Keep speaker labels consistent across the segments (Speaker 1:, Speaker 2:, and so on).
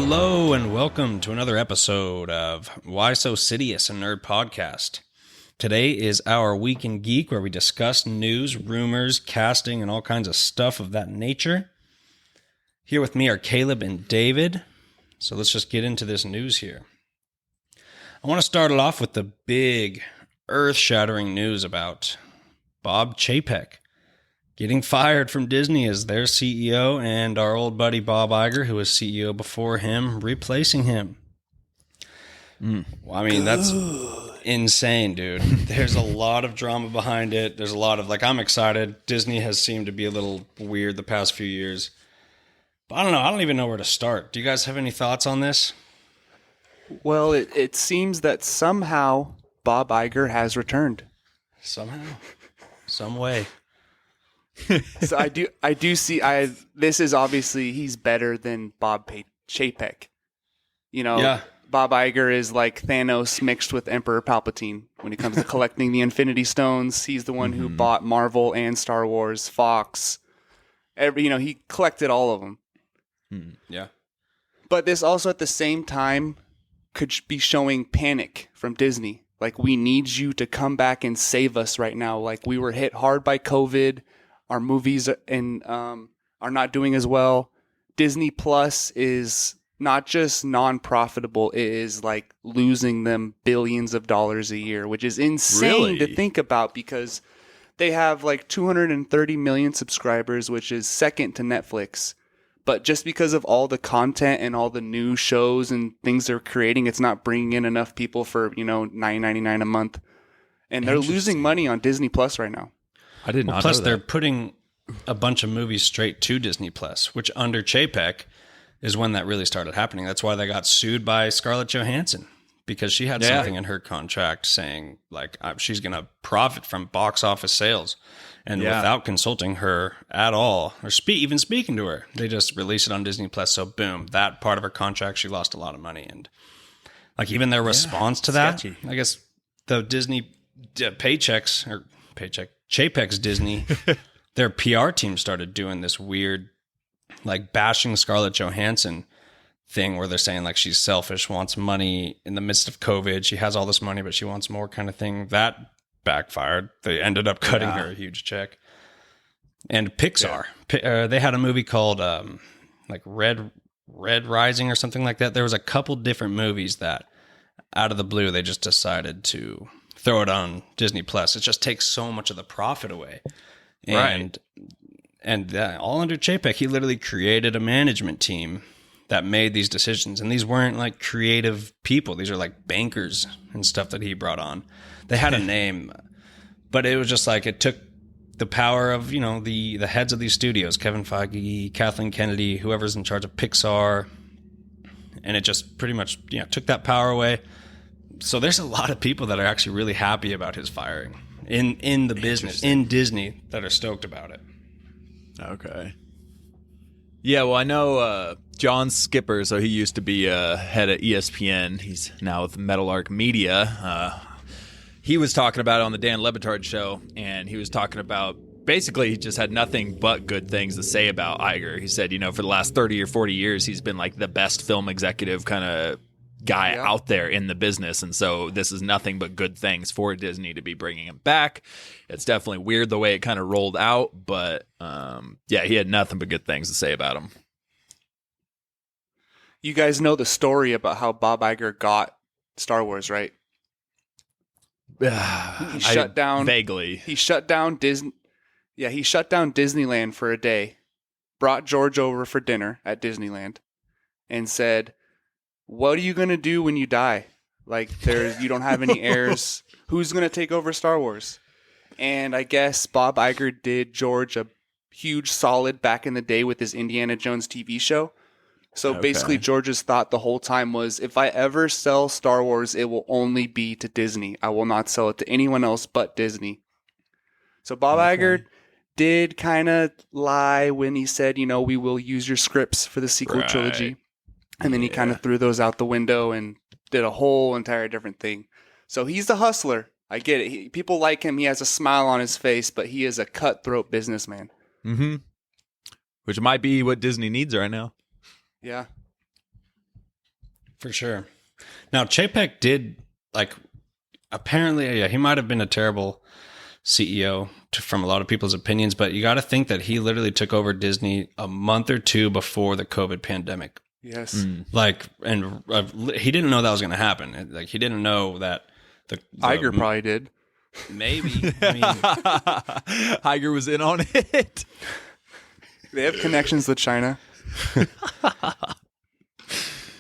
Speaker 1: Hello and welcome to another episode of Whysosidious, a nerd podcast. Today is our Week in Geek, where we discuss news, rumors, casting, and all kinds of stuff of that nature. Here with me are Caleb and David. So let's just get into this news here. I want to start it off with the big, earth-shattering news about Bob Chapek getting fired from Disney as their CEO, and our old buddy Bob Iger, who was CEO before him, replacing him. Well, I mean, that's insane, dude. There's a lot of drama behind it. There's a lot of, I'm excited. Disney has seemed to be a little weird the past few years. But I don't know. I don't even know where to start. Do you guys have any thoughts on this?
Speaker 2: Well, it seems that somehow Bob Iger has returned.
Speaker 1: Somehow. Some way.
Speaker 2: So I do see this is obviously he's better than Bob Chapek. You know,
Speaker 1: yeah.
Speaker 2: Bob Iger is like Thanos mixed with Emperor Palpatine when it comes to collecting the Infinity Stones. He's the one who bought Marvel and Star Wars, Fox. He collected all of them.
Speaker 1: Yeah.
Speaker 2: But this also at the same time could be showing panic from Disney. Like, we need you to come back and save us right now. Like, we were hit hard by COVID. Our movies are not doing as well. Disney Plus is not just non-profitable. It is like losing them billions of dollars a year, which is insane to think about because they have like 230 million subscribers, which is second to Netflix. But just because of all the content and all the new shows and things they're creating, it's not bringing in enough people for, $9.99 a month. And they're losing money on Disney Plus right now.
Speaker 3: I did not know
Speaker 1: Plus,
Speaker 3: that.
Speaker 1: they're putting a bunch of movies straight to Disney Plus, which under Chapek is when that really started happening. That's why they got sued by Scarlett Johansson, because she had something in her contract saying she's going to profit from box office sales. And without consulting her at all, or even speaking to her, they just released it on Disney Plus. So boom, that part of her contract, she lost a lot of money. And even their response to that,
Speaker 3: sketchy.
Speaker 1: I guess the Disney Chapek's Disney, their PR team started doing this weird, bashing Scarlett Johansson thing where they're saying she's selfish, wants money in the midst of COVID. She has all this money, but she wants more kind of thing. That backfired. They ended up cutting her a huge check. And Pixar, they had a movie called Red Rising or something like that. There was a couple different movies that out of the blue they just decided to throw it on Disney Plus. It just takes so much of the profit away. And all under Chapek, he literally created a management team that made these decisions. And these weren't creative people. These are bankers and stuff that he brought on. They had a name, but it was just it took the power of, the heads of these studios, Kevin Feige, Kathleen Kennedy, whoever's in charge of Pixar. And it just pretty much, took that power away. So there's a lot of people that are actually really happy about his firing in the business, in Disney, that are stoked about it.
Speaker 3: Okay. Yeah, well, I know John Skipper, so he used to be head at ESPN. He's now with Meadowlark Media. He was talking about it on the Dan Le Batard show, and he was talking about basically he just had nothing but good things to say about Iger. He said, for the last 30 or 40 years, he's been the best film executive kind of guy out there in the business, and so this is nothing but good things for Disney to be bringing him back. It's definitely weird the way it kind of rolled out, but he had nothing but good things to say about him.
Speaker 2: You guys know the story about how Bob Iger got Star Wars, right? He shut down
Speaker 3: vaguely.
Speaker 2: He shut down Disney. Yeah, he shut down Disneyland for a day, brought George over for dinner at Disneyland, and said, "What are you going to do when you die? You don't have any heirs. Who's going to take over Star Wars?" And I guess Bob Iger did George a huge solid back in the day with his Indiana Jones TV show. So basically, George's thought the whole time was, if I ever sell Star Wars, it will only be to Disney. I will not sell it to anyone else but Disney. So Bob Iger did kind of lie when he said, we will use your scripts for the sequel trilogy. And then he kind of threw those out the window and did a whole entire different thing. So he's a hustler. I get it. People like him. He has a smile on his face, but he is a cutthroat businessman.
Speaker 3: Mm-hmm. Which might be what Disney needs right now.
Speaker 2: Yeah.
Speaker 1: For sure. Now, Chapek did, like, apparently, yeah, he might have been a terrible CEO from a lot of people's opinions, but you got to think that he literally took over Disney a month or two before the COVID pandemic.
Speaker 2: Yes.
Speaker 1: Like, and he didn't know that was going to happen. Like, he didn't know that the
Speaker 2: Iger probably did.
Speaker 1: Maybe. I mean,
Speaker 3: Iger was in on it.
Speaker 2: They have connections with China.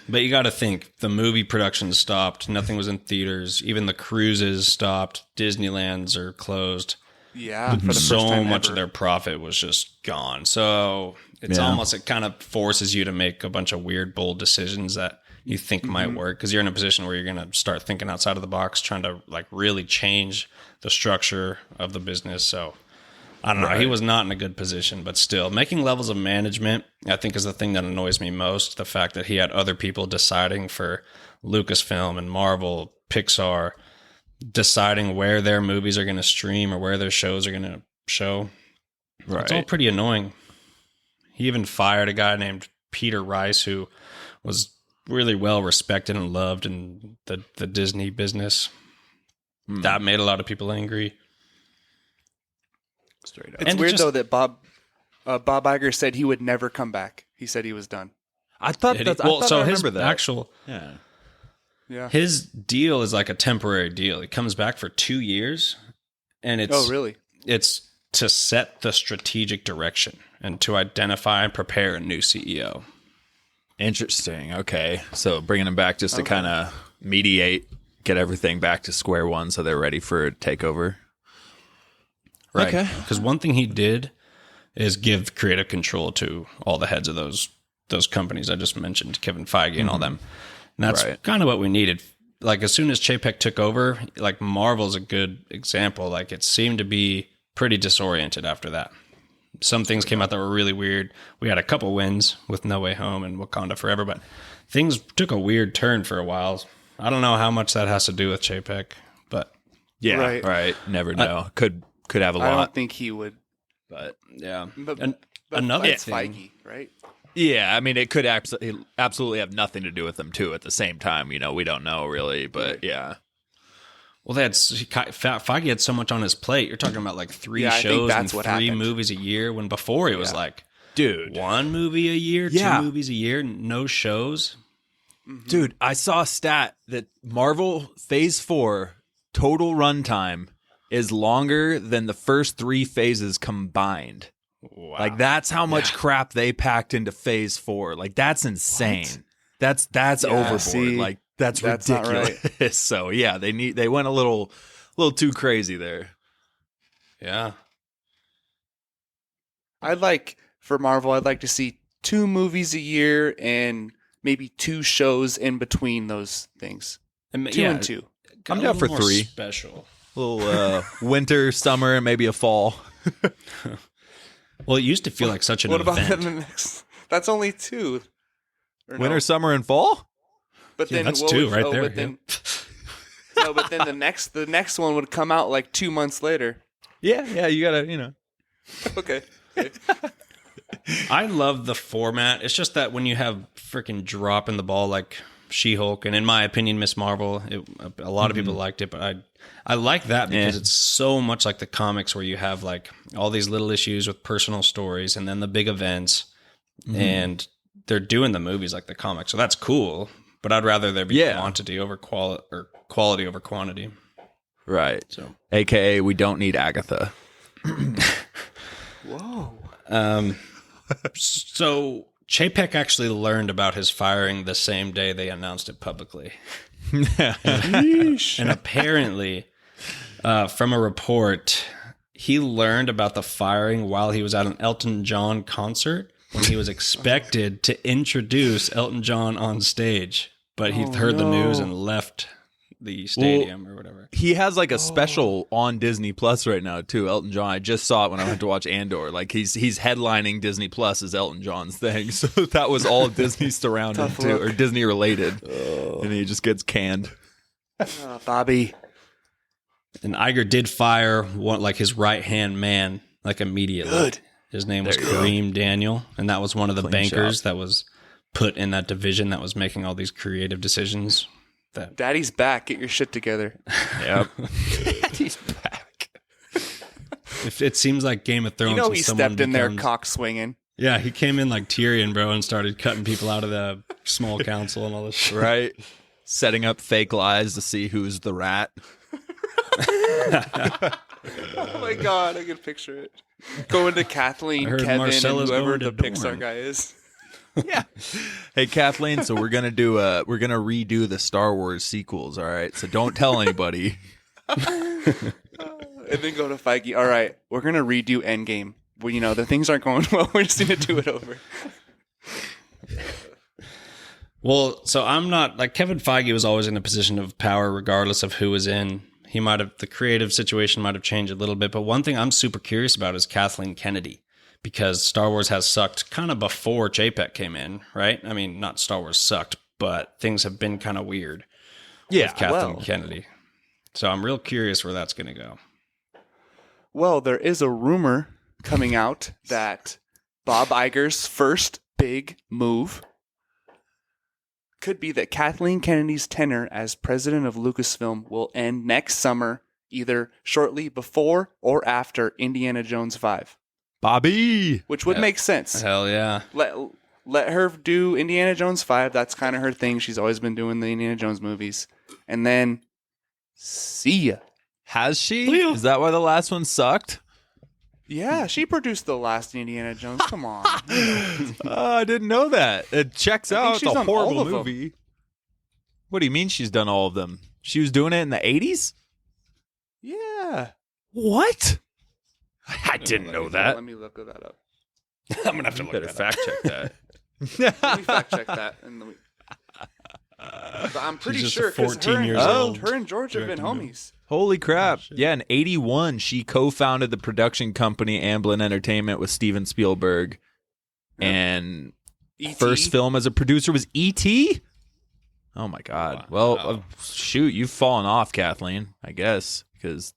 Speaker 1: but you got to think the movie production stopped. Nothing was in theaters. Even the cruises stopped. Disneylands are closed.
Speaker 2: Yeah. For the first
Speaker 1: So
Speaker 2: time
Speaker 1: much
Speaker 2: ever.
Speaker 1: of their profit was just gone. So it's almost, it kind of forces you to make a bunch of weird, bold decisions that you think might work, because you're in a position where you're going to start thinking outside of the box, trying to like really change the structure of the business. So I don't know. He was not in a good position, but still making levels of management, I think, is the thing that annoys me most. The fact that he had other people deciding for Lucasfilm and Marvel, Pixar, deciding where their movies are going to stream or where their shows are going to show.
Speaker 3: Right.
Speaker 1: It's all pretty annoying. He even fired a guy named Peter Rice, who was really well respected and loved in the Disney business. That made a lot of people angry.
Speaker 3: Straight up.
Speaker 2: It's
Speaker 1: And
Speaker 2: weird though that Bob Iger said he would never come back. He said he was done.
Speaker 3: I thought
Speaker 1: His
Speaker 3: that. Yeah.
Speaker 1: his deal is like a temporary deal. He comes back for 2 years, and it's
Speaker 2: Oh, really?
Speaker 1: it's to set the strategic direction and to identify and prepare a new CEO.
Speaker 3: Interesting. Okay. So bringing them back just to kind of mediate, get everything back to square one so they're ready for a takeover.
Speaker 1: Right.
Speaker 3: Okay.
Speaker 1: Because one thing he did is give creative control to all the heads of those companies I just mentioned, Kevin Feige and all them. And that's kind of what we needed. Like, as soon as Chapek took over, like, Marvel's a good example. Like, it seemed to be pretty disoriented after that. Some things came out that were really weird. We had a couple wins with No Way Home and Wakanda Forever, but things took a weird turn for a while. I don't know how much that has to do with Chapek, but
Speaker 3: Yeah. Right. Never know. Could have a
Speaker 2: I
Speaker 3: lot.
Speaker 2: don't think he would.
Speaker 3: But
Speaker 1: yeah.
Speaker 2: But,
Speaker 1: And
Speaker 2: but
Speaker 1: another
Speaker 2: it's
Speaker 1: thing,
Speaker 2: Feige, right?
Speaker 3: yeah, I mean, it could absolutely have nothing to do with them too. At the same time, you know, we don't know really, but yeah.
Speaker 1: well, Feige had so much on his plate. You're talking about like 3
Speaker 2: Yeah, I think
Speaker 1: shows and
Speaker 2: that's what
Speaker 1: 3
Speaker 2: happened.
Speaker 1: movies a year, when before it was like,
Speaker 3: Dude,
Speaker 1: 1 movie a year,
Speaker 3: Yeah.
Speaker 1: 2 movies a year, no shows.
Speaker 3: Dude, I saw a stat that Marvel Phase 4 total runtime is longer than the first 3 phases combined.
Speaker 1: Wow.
Speaker 3: Like, that's how much crap they packed into Phase 4. Like, that's insane. That's overboard.
Speaker 2: see,
Speaker 3: Like, that's
Speaker 2: that's not
Speaker 3: ridiculous.
Speaker 2: right.
Speaker 3: So yeah, they went a little too crazy there.
Speaker 1: Yeah.
Speaker 2: For Marvel, I'd like to see 2 movies a year and maybe 2 shows in between those things. 2 and 2.
Speaker 1: Got
Speaker 3: I'm
Speaker 1: a
Speaker 3: down
Speaker 1: little
Speaker 3: for
Speaker 1: more
Speaker 3: 3.
Speaker 1: Special.
Speaker 3: A little winter, summer, and maybe a fall.
Speaker 1: Well, it used to feel like such an
Speaker 2: What about
Speaker 1: event.
Speaker 2: the next? That's only 2. Or no?
Speaker 3: Winter, summer, and fall?
Speaker 2: But
Speaker 1: Yeah,
Speaker 2: then
Speaker 1: that's
Speaker 2: what
Speaker 1: 2
Speaker 2: would-
Speaker 1: right
Speaker 2: oh,
Speaker 1: there.
Speaker 2: But then, no, but then the next one would come out like 2 months later.
Speaker 3: Yeah, you gotta, you know.
Speaker 2: Okay.
Speaker 1: I love the format. It's just that when you have freaking dropping the ball like She-Hulk, and in my opinion, Miss Marvel, a lot of people liked it, but I like that because it's so much like the comics, where you have like all these little issues with personal stories and then the big events, and they're doing the movies like the comics. So that's cool, but I'd rather there be quantity over quality, or quality over quantity.
Speaker 3: Right.
Speaker 1: So,
Speaker 3: AKA, we don't need Agatha.
Speaker 2: Whoa.
Speaker 1: so Chapek actually learned about his firing the same day they announced it publicly. And apparently, from a report, he learned about the firing while he was at an Elton John concert, when he was expected to introduce Elton John on stage. But he heard the news and left the stadium or whatever.
Speaker 3: He has like a special on Disney Plus right now too, Elton John. I just saw it when I went to watch Andor. Like, he's headlining Disney Plus as Elton John's thing. So that was all Disney surrounding
Speaker 2: Tough
Speaker 3: too,
Speaker 2: look.
Speaker 3: or Disney related. And he just gets canned.
Speaker 2: Bobby.
Speaker 1: And Iger did fire like his right-hand man, like, immediately.
Speaker 2: Good.
Speaker 1: His name was
Speaker 3: There you go.
Speaker 1: Kareem Daniel, and that was one of the
Speaker 3: Clean
Speaker 1: bankers
Speaker 3: shot.
Speaker 1: that was put in that division that was making all these creative decisions. That
Speaker 2: Daddy's back. Get your shit together.
Speaker 3: Yep. He's back.
Speaker 1: if it seems like Game of Thrones,
Speaker 2: You know
Speaker 1: when
Speaker 2: he
Speaker 1: someone
Speaker 2: stepped in there
Speaker 1: becomes-
Speaker 2: cock swinging.
Speaker 1: Yeah, he came in like Tyrion, bro, and started cutting people out of the small council and all this shit.
Speaker 3: Right. Setting up fake lies to see who's the rat.
Speaker 2: Oh my god, I can picture it. Going to Kathleen,
Speaker 1: I heard
Speaker 2: Kevin,
Speaker 1: Marcella's
Speaker 2: and whoever
Speaker 1: going
Speaker 2: the
Speaker 1: to
Speaker 2: Pixar
Speaker 1: Dorne.
Speaker 2: guy is.
Speaker 3: Yeah. Hey Kathleen, so we're gonna redo the Star Wars sequels, all right? So don't tell anybody.
Speaker 2: And then go to Feige. All right, we're gonna redo Endgame. Well, you know the things aren't going well. We're just gonna do it over.
Speaker 1: Well, so I'm not like Kevin Feige was always in a position of power, regardless of who was in. The creative situation might have changed a little bit, but one thing I'm super curious about is Kathleen Kennedy, because Star Wars has sucked kind of before Chapek came in, right? I mean, not Star Wars sucked, but things have been kind of weird with Kathleen Kennedy. So I'm real curious where that's going to go.
Speaker 2: Well, there is a rumor coming out that Bob Iger's first big move could be that Kathleen Kennedy's tenure as president of Lucasfilm will end next summer, either shortly before or after Indiana Jones 5.
Speaker 3: Bobby.
Speaker 2: Which would make sense.
Speaker 1: Hell yeah.
Speaker 2: Let her do Indiana Jones 5. That's kind of her thing. She's always been doing the Indiana Jones movies. And then, see ya.
Speaker 3: Has she? Is that why the last one sucked?
Speaker 2: Yeah, she produced the last Indiana Jones. Come on.
Speaker 3: Oh, I didn't know that. It checks
Speaker 2: I think
Speaker 3: out. It's
Speaker 2: she's
Speaker 3: a
Speaker 2: done all
Speaker 3: horrible
Speaker 2: of them.
Speaker 3: movie. What do you mean she's done all of them? She was doing it in the 80s?
Speaker 2: Yeah.
Speaker 3: What? I didn't know that.
Speaker 2: Let me look that up.
Speaker 1: I'm going to have to look
Speaker 3: Better
Speaker 1: that up.
Speaker 3: fact check that.
Speaker 2: Let me fact check that. But I'm pretty
Speaker 1: just
Speaker 2: sure because
Speaker 1: 14 years old.
Speaker 2: her and George have been
Speaker 1: Directing
Speaker 2: homies.
Speaker 3: Holy crap. Yeah, in 81, she co-founded the production company Amblin Entertainment with Steven Spielberg. And
Speaker 2: E.T.?
Speaker 3: first film as a producer was E.T.? Oh, my God. Well, shoot, you've fallen off, Kathleen, I guess, because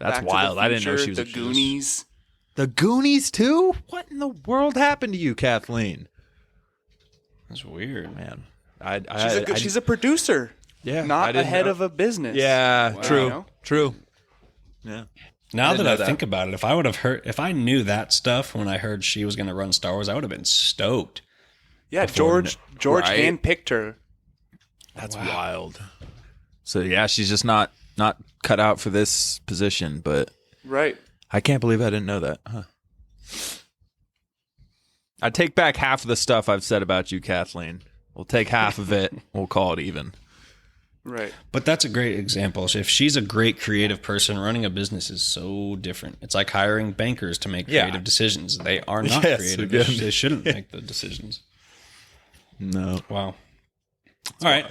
Speaker 3: that's
Speaker 2: Back to the
Speaker 3: wild. I didn't know
Speaker 2: Future,
Speaker 3: she was
Speaker 2: The
Speaker 3: a
Speaker 2: Goonies.
Speaker 3: The Goonies, too? What in the world happened to you, Kathleen?
Speaker 1: That's weird.
Speaker 3: Man.
Speaker 2: She's a producer.
Speaker 3: Yeah, I
Speaker 2: Not
Speaker 3: didn't
Speaker 2: a head
Speaker 3: know.
Speaker 2: of a business.
Speaker 3: Yeah,
Speaker 2: Wow.
Speaker 3: true.
Speaker 2: You know?
Speaker 3: True. Yeah.
Speaker 1: Now
Speaker 3: didn't
Speaker 1: that I
Speaker 3: know that.
Speaker 1: think about it, if I knew that stuff when I heard she was going to run Star Wars, I would have been stoked.
Speaker 2: Yeah,
Speaker 1: Before
Speaker 2: George
Speaker 3: right?
Speaker 2: handpicked her.
Speaker 3: That's wild. So yeah, she's just not cut out for this position, but
Speaker 2: Right.
Speaker 3: I can't believe I didn't know that. Huh. I take back half of the stuff I've said about you, Kathleen. We'll take half of it. We'll call it even.
Speaker 2: Right.
Speaker 1: But that's a great example. If she's a great creative person, running a business is so different. It's like hiring bankers to make
Speaker 3: Yeah.
Speaker 1: creative decisions. They are not
Speaker 3: Yes,
Speaker 1: creative.
Speaker 3: again.
Speaker 1: They shouldn't make the decisions.
Speaker 3: No.
Speaker 1: Wow. All right.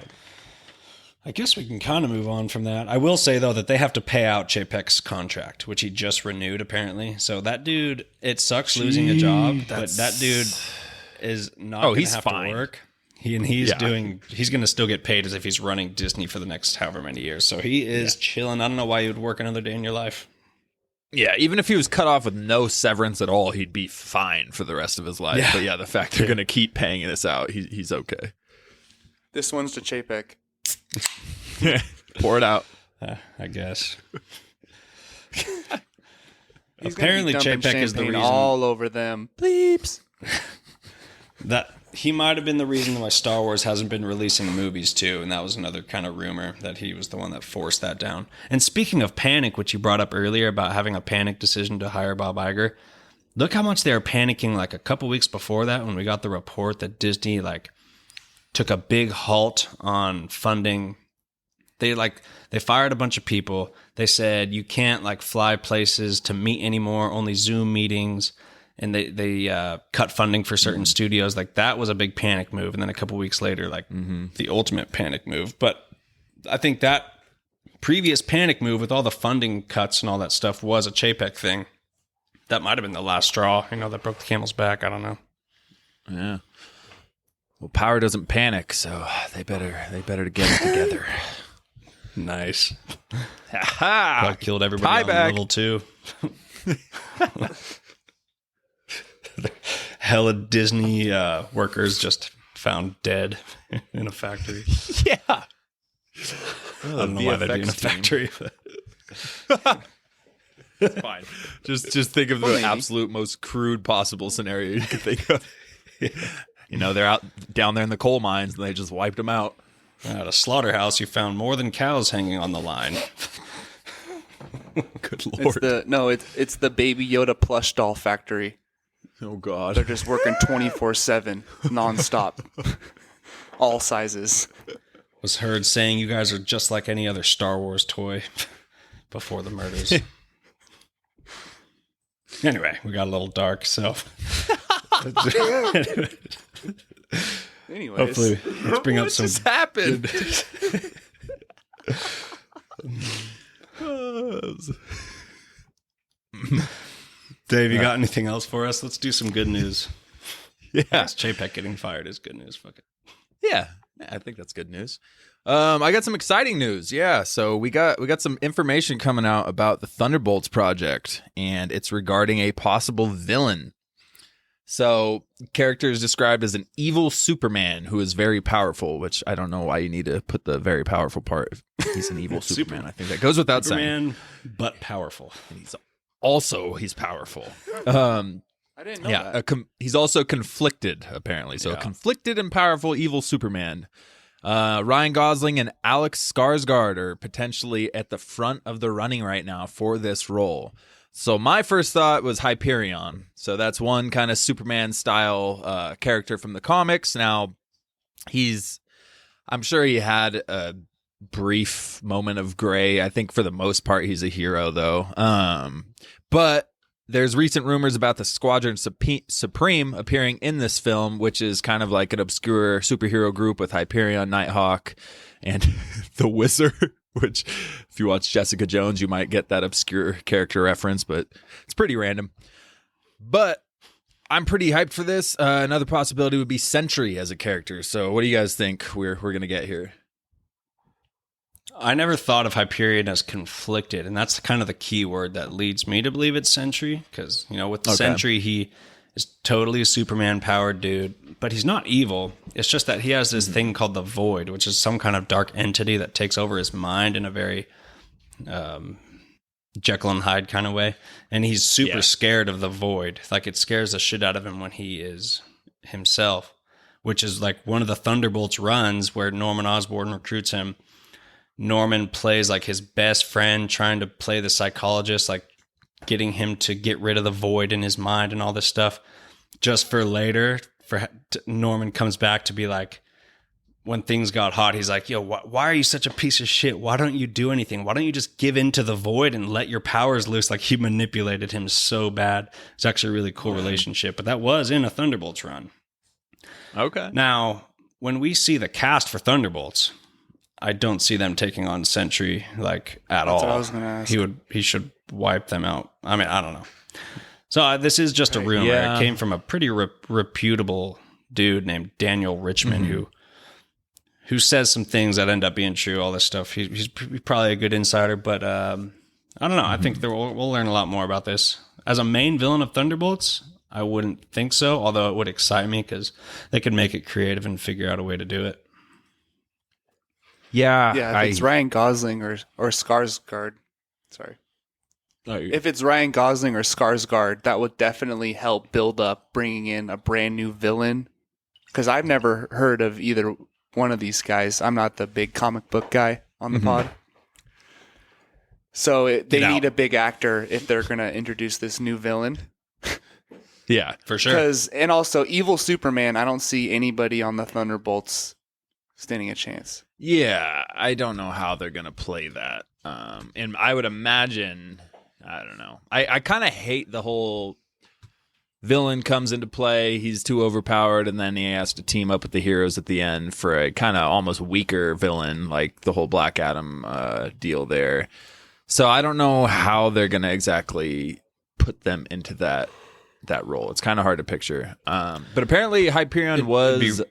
Speaker 1: I guess we can kind of move on from that. I will say, though, that they have to pay out Chapek's contract, which he just renewed, apparently. So that dude, it sucks losing a job, but that dude is not going to
Speaker 3: he's
Speaker 1: have
Speaker 3: fine.
Speaker 1: to work. He's
Speaker 3: Yeah.
Speaker 1: going to still get paid as if he's running Disney for the next however many years. So he is chilling. I don't know why you would work another day in your life.
Speaker 3: Yeah, even if he was cut off with no severance at all, he'd be fine for the rest of his life.
Speaker 1: Yeah.
Speaker 3: But yeah, the fact they're going to keep paying this out, he's okay.
Speaker 2: This one's to Chapek.
Speaker 3: Pour it out.
Speaker 1: I guess.
Speaker 2: He's
Speaker 1: Apparently
Speaker 2: gonna be dumping
Speaker 1: Chapek is the
Speaker 2: champagne
Speaker 1: reason
Speaker 2: all over them. Bleeps.
Speaker 1: that he might have been the reason why Star Wars hasn't been releasing movies too, and that was another kind of rumor that he was the one that forced that down. And speaking of panic, which you brought up earlier about having a panic decision to hire Bob Iger, look how much they were panicking like a couple weeks before that when we got the report that Disney took a big halt on funding. They fired a bunch of people. They said you can't fly places to meet anymore, only Zoom meetings. And they cut funding for certain studios. That was a big panic move. And then a couple weeks later, the ultimate panic move. But I think that previous panic move with all the funding cuts and all that stuff was a Chapek thing. That might have been the last straw, that broke the camel's back. I don't know.
Speaker 3: Yeah. Well, power doesn't panic, so they better get it together.
Speaker 1: Nice.
Speaker 3: Ha!
Speaker 1: Probably killed everybody on
Speaker 3: Tieback.
Speaker 1: level 2. hella Disney workers just found dead in a factory.
Speaker 3: Yeah.
Speaker 1: I don't know why they'd be in a factory. But
Speaker 3: It's fine. Just think of the absolute most crude possible scenario you could think of. You know, they're out down there in the coal mines and they just wiped them out.
Speaker 1: at a slaughterhouse, you found more than cows hanging on the line.
Speaker 3: Good Lord.
Speaker 2: It's the Baby Yoda plush doll factory.
Speaker 3: Oh, God.
Speaker 2: They're just working 24/7, nonstop, all sizes.
Speaker 1: Was heard saying you guys are just like any other Star Wars toy before the murders. Anyway, we got a little dark, so.
Speaker 2: Anyways,
Speaker 1: Hopefully, let's bring up
Speaker 3: What
Speaker 1: some.
Speaker 3: just happened?
Speaker 1: Dave, you got anything else for us? Let's do some good news.
Speaker 3: Yeah.
Speaker 1: Chapek getting fired is good news. Fuck it.
Speaker 3: Yeah, I think that's good news. I got some exciting news. Yeah, so we got some information coming out about the Thunderbolts project, and it's regarding a possible villain. So, character is described as an evil Superman who is very powerful, which I don't know why you need to put the very powerful part. He's an evil Superman. I think that goes without saying.
Speaker 1: Superman, but powerful.
Speaker 3: And he's powerful.
Speaker 2: I didn't know that.
Speaker 3: He's also conflicted, apparently. So,
Speaker 1: Yeah.
Speaker 3: conflicted and powerful evil Superman. Ryan Gosling and Alex Skarsgård are potentially at the front of the running right now for this role. So my first thought was Hyperion. So that's one kind of Superman style character from the comics. Now I'm sure he had a brief moment of gray. I think for the most part he's a hero though. But there's recent rumors about the Squadron Supreme appearing in this film, which is kind of like an obscure superhero group with Hyperion, Nighthawk, and the Wizard, which if you watch Jessica Jones, you might get that obscure character reference, but it's pretty random. But I'm pretty hyped for this. Another possibility would be Sentry as a character. So what do you guys think we're going to get here?
Speaker 1: I never thought of Hyperion as conflicted, and that's kind of the key word that leads me to believe it's Sentry, because, with the Sentry, he is totally a Superman-powered dude, but he's not evil. It's just that he has this thing called the Void, which is some kind of dark entity that takes over his mind in a very Jekyll and Hyde kind of way, and he's super scared of the Void. Like, it scares the shit out of him when he is himself, which is like one of the Thunderbolts runs where Norman Osborn recruits him. Norman plays like his best friend, trying to play the psychologist, like getting him to get rid of the void in his mind and all this stuff, just for later, Norman comes back to be like, when things got hot, he's like, yo, why are you such a piece of shit? Why don't you do anything? Why don't you just give in to the void and let your powers loose? Like, he manipulated him so bad. It's actually a really cool relationship, but that was in a Thunderbolts run.
Speaker 3: Okay.
Speaker 1: Now, when we see the cast for Thunderbolts, I don't see them taking on Sentry like at all.
Speaker 2: That's what I was going to ask.
Speaker 1: He should wipe them out. I mean, I don't know. So this is just a rumor.
Speaker 3: Yeah.
Speaker 1: It came from a pretty reputable dude named Daniel Richman who says some things that end up being true. All this stuff. He's probably a good insider, but I don't know. I think we'll learn a lot more about this. As a main villain of Thunderbolts, I wouldn't think so. Although it would excite me because they could make it creative and figure out a way to do it.
Speaker 3: Yeah.
Speaker 2: Yeah, if it's Ryan Gosling or Skarsgård, sorry. If it's Ryan Gosling or Skarsgård, that would definitely help build up bringing in a brand new villain. Because I've never heard of either one of these guys. I'm not the big comic book guy on the pod. So they need a big actor if they're going to introduce this new villain.
Speaker 3: Yeah, for sure.
Speaker 2: And also, evil Superman, I don't see anybody on the Thunderbolts standing a chance.
Speaker 3: Yeah, I don't know how they're going to play that. And I would imagine, I don't know. I kind of hate the whole villain comes into play, he's too overpowered, and then he has to team up with the heroes at the end for a kind of almost weaker villain, like the whole Black Adam deal there. So I don't know how they're going to exactly put them into that role. It's kind of hard to picture. But apparently Hyperion was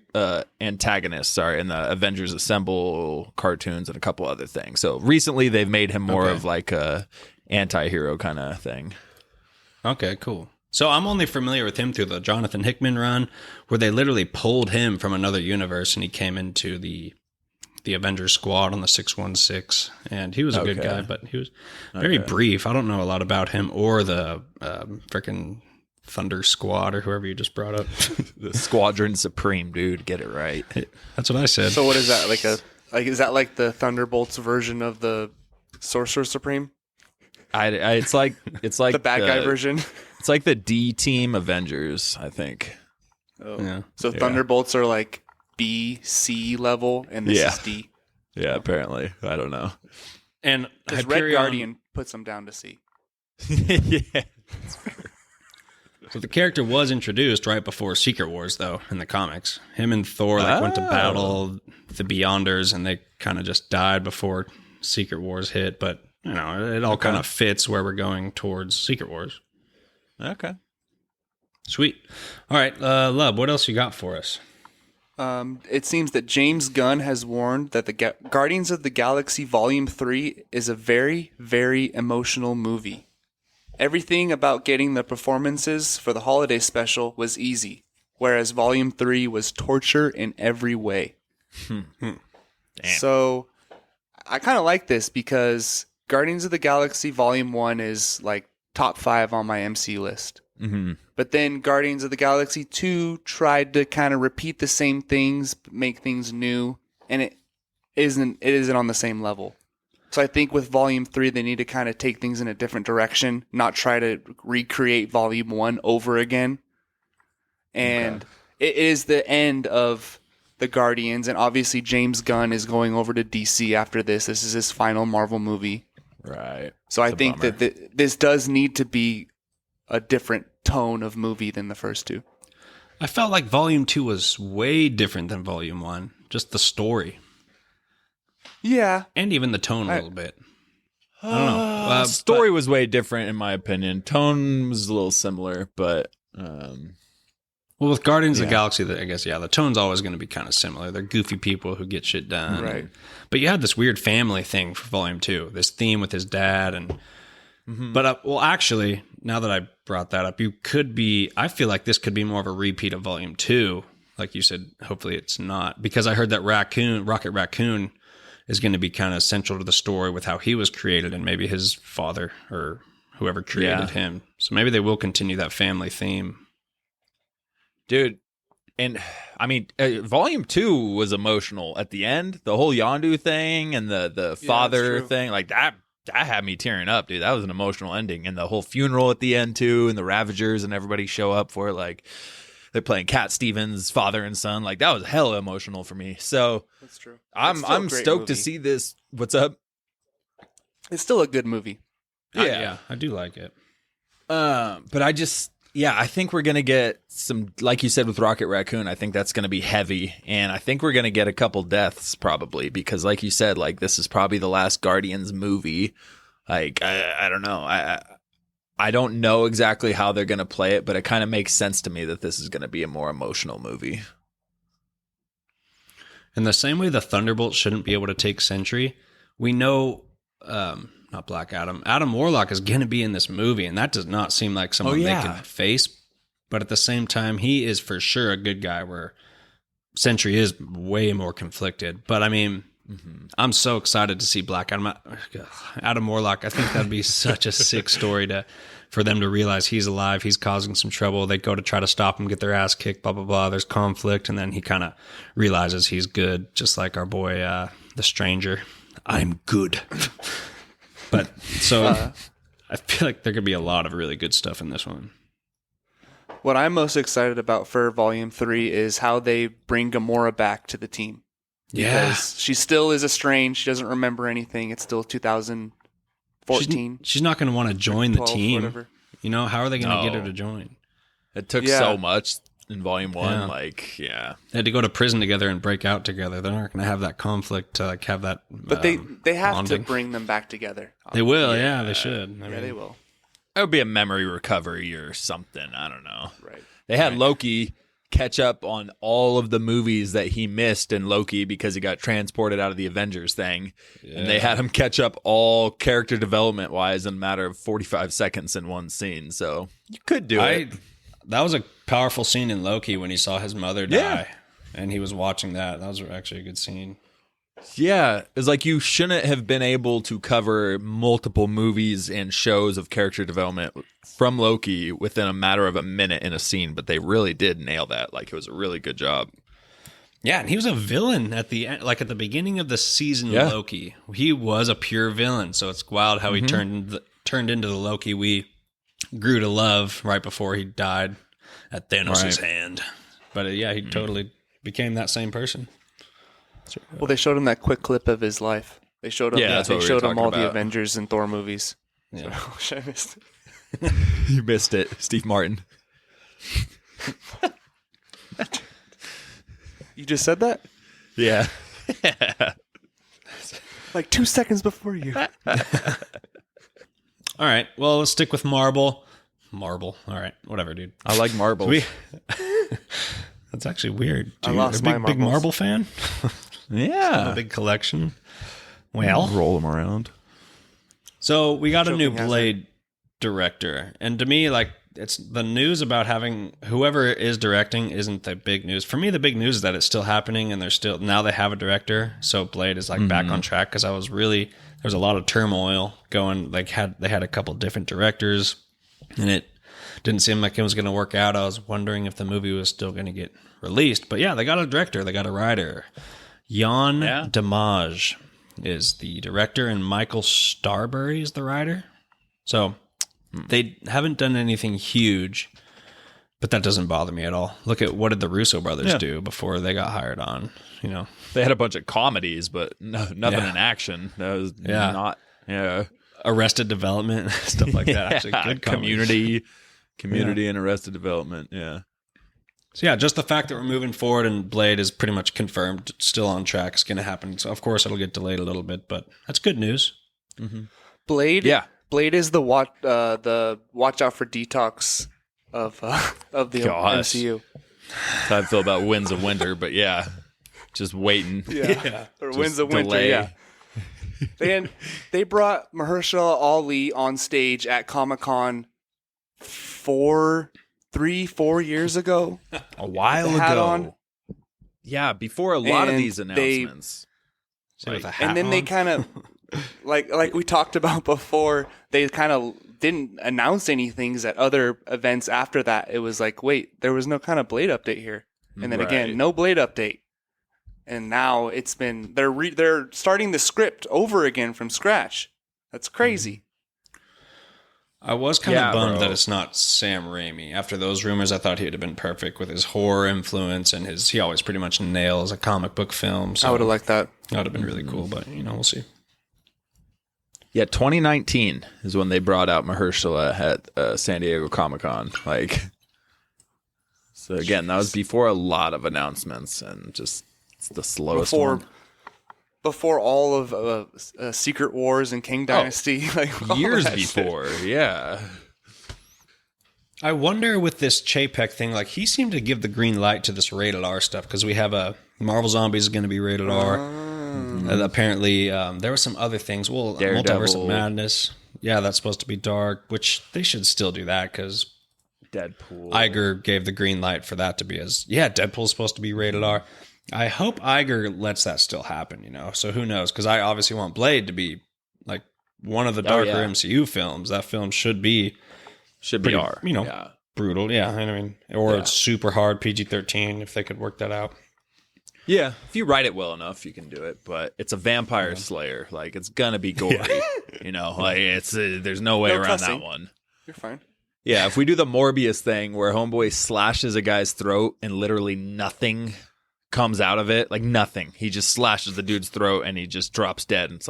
Speaker 3: antagonist, in the Avengers Assemble cartoons and a couple other things. So recently they've made him more of like a anti-hero kind of thing.
Speaker 1: Okay, cool. So I'm only familiar with him through the Jonathan Hickman run, where they literally pulled him from another universe and he came into the Avengers squad on the 616, and he was a good guy, but he was very brief. I don't know a lot about him or the freaking Thunder Squad or whoever you just brought up.
Speaker 3: The Squadron Supreme, dude. Get it right.
Speaker 1: That's what I said.
Speaker 2: So what is that? Is that like the Thunderbolts version of the Sorcerer Supreme?
Speaker 3: It's like
Speaker 2: The bad guy version.
Speaker 3: It's like the D Team Avengers, I think.
Speaker 2: Oh.
Speaker 1: Yeah.
Speaker 2: So Thunderbolts are like B, C level, and this is D.
Speaker 3: Yeah, apparently. I don't know.
Speaker 1: And
Speaker 2: Because Red Guardian puts them down to C.
Speaker 3: Yeah.
Speaker 1: So the character was introduced right before Secret Wars, though, in the comics. Him and Thor went to battle the Beyonders, and they kind of just died before Secret Wars hit. But it all kind of fits where we're going towards Secret Wars.
Speaker 3: Okay.
Speaker 1: Sweet. All right, Lub, what else you got for us?
Speaker 2: It seems that James Gunn has warned that the Guardians of the Galaxy Volume 3 is a very, very emotional movie. Everything about getting the performances for the holiday special was easy, whereas Volume 3 was torture in every way. So I kind of like this because Guardians of the Galaxy Volume 1 is like top 5 on my MC list.
Speaker 3: Mm-hmm.
Speaker 2: But then Guardians of the Galaxy 2 tried to kind of repeat the same things, make things new, and it isn't on the same level. So I think with Volume 3, they need to kind of take things in a different direction, not try to recreate Volume 1 over again. And it is the end of the Guardians, and obviously James Gunn is going over to DC after this. This is his final Marvel movie.
Speaker 3: Right.
Speaker 2: So I think that this does need to be a different tone of movie than the first two.
Speaker 1: I felt like Volume 2 was way different than Volume 1. Just the story.
Speaker 2: Yeah.
Speaker 1: And even the tone a little bit. I don't know.
Speaker 3: Story was way different in my opinion. Tone was a little similar, but
Speaker 1: well, with Guardians of the Galaxy, I guess, the tone's always going to be kind of similar. They're goofy people who get shit done.
Speaker 2: Right.
Speaker 1: But you had this weird family thing for Volume 2, this theme with his dad. But, actually, now that I brought that up, I feel like this could be more of a repeat of Volume 2. Like you said, hopefully it's not. Because I heard that Rocket Raccoon is going to be kind of central to the story with how he was created and maybe his father or whoever created him. So maybe they will continue that family theme.
Speaker 3: Dude, and I mean, Volume 2 was emotional at the end. The whole Yondu thing and the father thing, like that had me tearing up, dude. That was an emotional ending. And the whole funeral at the end, too, and the Ravagers and everybody show up for it. Like, they're playing Cat Stevens, father and son. Like, that was hella emotional for me. So,
Speaker 2: That's true.
Speaker 3: I'm stoked to see this. What's up?
Speaker 2: It's still a good movie.
Speaker 1: Yeah, I do like it.
Speaker 3: But I think we're going to get some, like you said with Rocket Raccoon, I think that's going to be heavy. And I think we're going to get a couple deaths probably because like you said, like this is probably the last Guardians movie. Like, I don't know. I don't know exactly how they're going to play it, but it kind of makes sense to me that this is going to be a more emotional movie.
Speaker 1: In the same way the Thunderbolts shouldn't be able to take Sentry, we know... not Black Adam. Adam Warlock is going to be in this movie, and that does not seem like someone they can face. But at the same time, he is for sure a good guy where Sentry is way more conflicted. But I mean, I'm so excited to see Black Adam. Adam Warlock, I think that'd be such a sick story for them to realize he's alive, he's causing some trouble. They go to try to stop him, get their ass kicked, blah, blah, blah. There's conflict, and then he kind of realizes he's good, just like our boy, the Stranger. I'm good. But so I feel like there could be a lot of really good stuff in this one.
Speaker 2: What I'm most excited about for Volume 3 is how they bring Gamora back to the team.
Speaker 1: Yeah.
Speaker 2: Because she still is estranged. She doesn't remember anything. It's still 2014.
Speaker 1: She's not going to want to join the team.
Speaker 2: Whatever.
Speaker 1: You know, how are they going to get her to join?
Speaker 3: It took so much in Volume 1. They
Speaker 1: had to go to prison together and break out together. They're not going to have that conflict to like have that.
Speaker 2: But they have
Speaker 1: bonding.
Speaker 2: to bring them back together.
Speaker 1: They will, they should. I mean,
Speaker 2: they will.
Speaker 3: It would be a memory recovery or something. I don't know.
Speaker 2: Right.
Speaker 3: They had Loki catch up on all of the movies that he missed in Loki because he got transported out of the Avengers thing. Yeah. And they had him catch up all character development wise in a matter of 45 seconds in one scene. So you could do it.
Speaker 1: That was a powerful scene in Loki when he saw his mother die.
Speaker 3: Yeah.
Speaker 1: And he was watching that. That was actually a good scene.
Speaker 3: Yeah, it's like you shouldn't have been able to cover multiple movies and shows of character development from Loki within a matter of a minute in a scene, but they really did nail that. Like, it was a really good job.
Speaker 1: Yeah, and he was a villain at the end, like at the beginning of the season. Yeah. Loki, he was a pure villain. So it's wild how he turned into the Loki we grew to love right before he died at Thanos' hand. But yeah, he totally became that same person.
Speaker 2: Well, they showed him that quick clip of his life. They showed him.
Speaker 3: Yeah,
Speaker 2: they showed him all the Avengers and Thor movies.
Speaker 1: Yeah.
Speaker 2: So, I missed it.
Speaker 3: You missed it, Steve Martin.
Speaker 2: You just said that?
Speaker 3: Yeah.
Speaker 2: Like 2 seconds before you.
Speaker 1: All right. Well, let's stick with Marvel. All right. Whatever, dude.
Speaker 3: I like marbles.
Speaker 1: That's actually weird.
Speaker 2: I lost my
Speaker 1: big Marvel fan.
Speaker 3: Yeah.
Speaker 1: A big collection. Well,
Speaker 3: roll them around.
Speaker 1: So we got a new Blade director. And to me, like, it's the news about having whoever is directing isn't the big news. For me, the big news is that it's still happening and now they have a director. So Blade is like back on track because there was a lot of turmoil going. Like they had a couple different directors and it didn't seem like it was going to work out. I was wondering if the movie was still going to get released. But yeah, they got a director. They got a writer. Jan Damage is the director and Michael Starbury is the writer. So they haven't done anything huge, but that doesn't bother me at all. Look at what did the Russo brothers do before they got hired on, you know.
Speaker 3: They had a bunch of comedies, but nothing in action. That was not
Speaker 1: Arrested Development, stuff like that. Actually, good
Speaker 3: comedies. Community and Arrested Development, yeah.
Speaker 1: So yeah, just the fact that we're moving forward and Blade is pretty much confirmed, still on track, it's going to happen. So of course it'll get delayed a little bit, but that's good news.
Speaker 2: Mm-hmm. Blade is the watch out for detox of the MCU.
Speaker 3: That's how I feel about Winds of Winter, but yeah, just waiting.
Speaker 2: Yeah. Or Winds of Winter, yeah. They brought Mahershala Ali on stage at Comic-Con 4 years ago.
Speaker 3: A while ago. Yeah, before a lot of these announcements.
Speaker 2: And then they kind of, like we talked about before, they kind of didn't announce anything at other events after that. It was like, wait, there was no kind of Blade update here. And then again, no Blade update. And now it's been, they're starting the script over again from scratch. That's crazy.
Speaker 1: I was kind of bummed that it's not Sam Raimi. After those rumors, I thought he would have been perfect with his horror influence and he always pretty much nails a comic book film. So
Speaker 2: I would have liked that.
Speaker 1: That would have been really cool, but we'll see.
Speaker 3: Yeah, 2019 is when they brought out Mahershala at San Diego Comic-Con. So again, that was before a lot of announcements and just it's the slowest one.
Speaker 2: Before all of Secret Wars and King Dynasty.
Speaker 3: Years before, yeah.
Speaker 1: I wonder with this Chapek thing, he seemed to give the green light to this rated R stuff because we have a Marvel Zombies is going to be rated R. And apparently, there were some other things. Well,
Speaker 3: Daredevil.
Speaker 1: Multiverse of Madness. Yeah, that's supposed to be dark, which they should still do that because
Speaker 3: Deadpool.
Speaker 1: Iger gave the green light for that to be Deadpool's supposed to be rated R. I hope Iger lets that still happen, So who knows? Because I obviously want Blade to be one of the darker MCU films. That film should be
Speaker 3: R.
Speaker 1: Brutal. Yeah, it's super hard PG-13 if they could work that out.
Speaker 3: Yeah, if you write it well enough, you can do it. But it's a vampire slayer. It's gonna be gory. It's there's no way around that one.
Speaker 2: You're fine.
Speaker 3: Yeah, if we do the Morbius thing where Homeboy slashes a guy's throat and literally nothing comes out of it, nothing. He just slashes the dude's throat and he just drops dead. And it's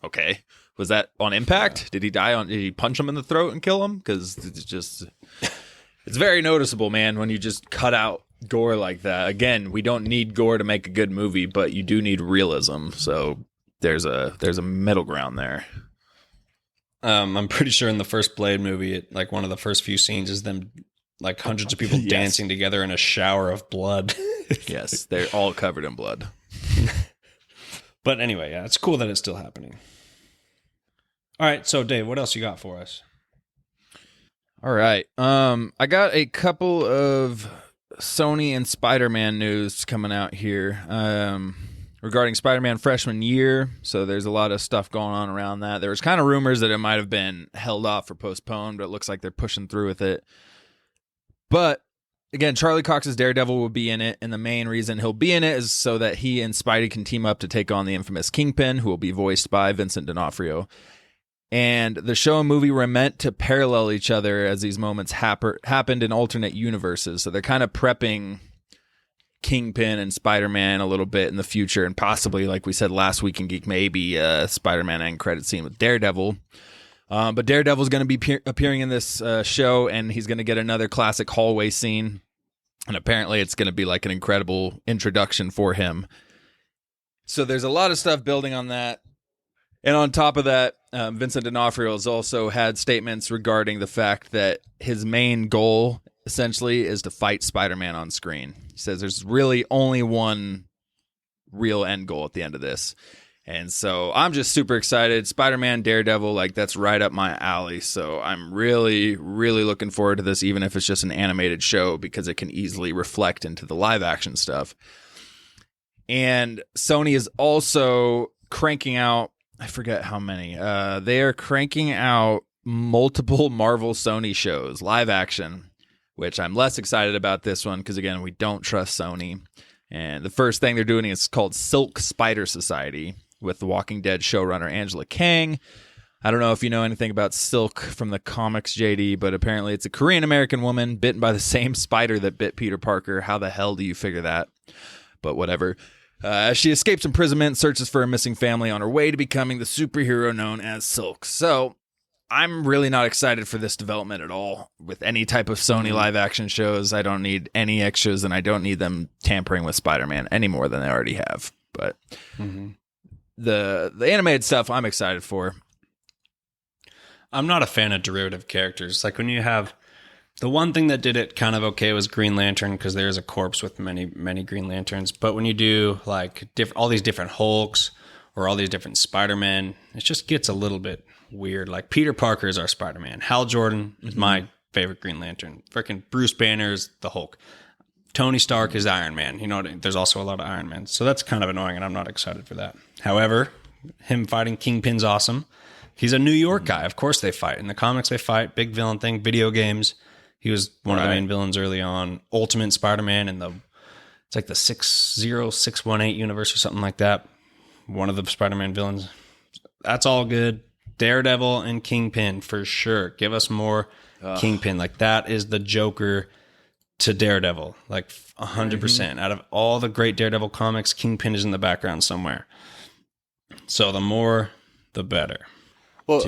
Speaker 3: okay. Was that on impact? Did he did he punch him in the throat and kill him? Because it's very noticeable, man, when you just cut out gore like that. Again, we don't need gore to make a good movie, but you do need realism. So there's a middle ground there.
Speaker 1: I'm pretty sure in the first Blade movie, one of the first few scenes is them like hundreds of people
Speaker 3: Yes.
Speaker 1: dancing together in a shower of blood.
Speaker 3: Yes, they're all covered in blood.
Speaker 1: But anyway, yeah, it's cool that it's still happening. All right, so Dave, what else you got for us?
Speaker 3: All right. I got a couple of Sony and Spider-Man news coming out here regarding Spider-Man freshman year. So there's a lot of stuff going on around that. There was kind of rumors that it might have been held off or postponed, but it looks like they're pushing through with it. But again, Charlie Cox's Daredevil will be in it, and the main reason he'll be in it is so that he and Spidey can team up to take on the infamous Kingpin, who will be voiced by Vincent D'Onofrio. And the show and movie were meant to parallel each other as these moments happened in alternate universes. So they're kind of prepping Kingpin and Spider-Man a little bit in the future, and possibly, like we said last week in Geek, maybe Spider-Man end credit scene with Daredevil. But Daredevil's going to be appearing in this show, and he's going to get another classic hallway scene. And apparently it's going to be like an incredible introduction for him. So there's a lot of stuff building on that. And on top of that, Vincent D'Onofrio has also had statements regarding the fact that his main goal, essentially, is to fight Spider-Man on screen. He says there's really only one real end goal at the end of this. And so I'm just super excited. Spider-Man, Daredevil, like that's right up my alley. So I'm really, really looking forward to this, even if it's just an animated show, because it can easily reflect into the live action stuff. And Sony is also cranking out, I forget how many. They are cranking out multiple Marvel Sony shows, live action, which I'm less excited about this one because, again, we don't trust Sony. And the first thing they're doing is called Silk Spider Society with The Walking Dead showrunner Angela Kang. I don't know if you know anything about Silk from the comics, JD, but apparently it's a Korean-American woman bitten by the same spider that bit Peter Parker. How the hell do you figure that? But whatever. She escapes imprisonment, searches for a missing family on her way to becoming the superhero known as Silk. So I'm really not excited for this development at all. With any type of Sony live action shows, I don't need any extras, and I don't need them tampering with Spider-Man any more than they already have. But the animated stuff I'm excited for.
Speaker 1: I'm not a fan of derivative characters. Like when you have the one thing that did it kind of okay was Green Lantern, because there's a corpse with many, many Green Lanterns. But when you do like all these different Hulks or all these different Spider-Men, it just gets a little bit weird. Like Peter Parker is our Spider-Man. Hal Jordan is my favorite Green Lantern. Freaking Bruce Banner is the Hulk. Tony Stark is Iron Man. You know, there's also a lot of Iron Man. So that's kind of annoying, and I'm not excited for that. However, him fighting Kingpin's awesome. He's a New York guy. Of course they fight. In the comics, they fight. Big villain thing. Video games. He was one of the main villains early on. Ultimate Spider-Man in it's like the 60618 universe or something like that. One of the Spider-Man villains. That's all good. Daredevil and Kingpin for sure. Give us more Kingpin. Like that is the Joker to Daredevil. Like 100%. Out of all the great Daredevil comics, Kingpin is in the background somewhere. So the more, the better.
Speaker 2: Well,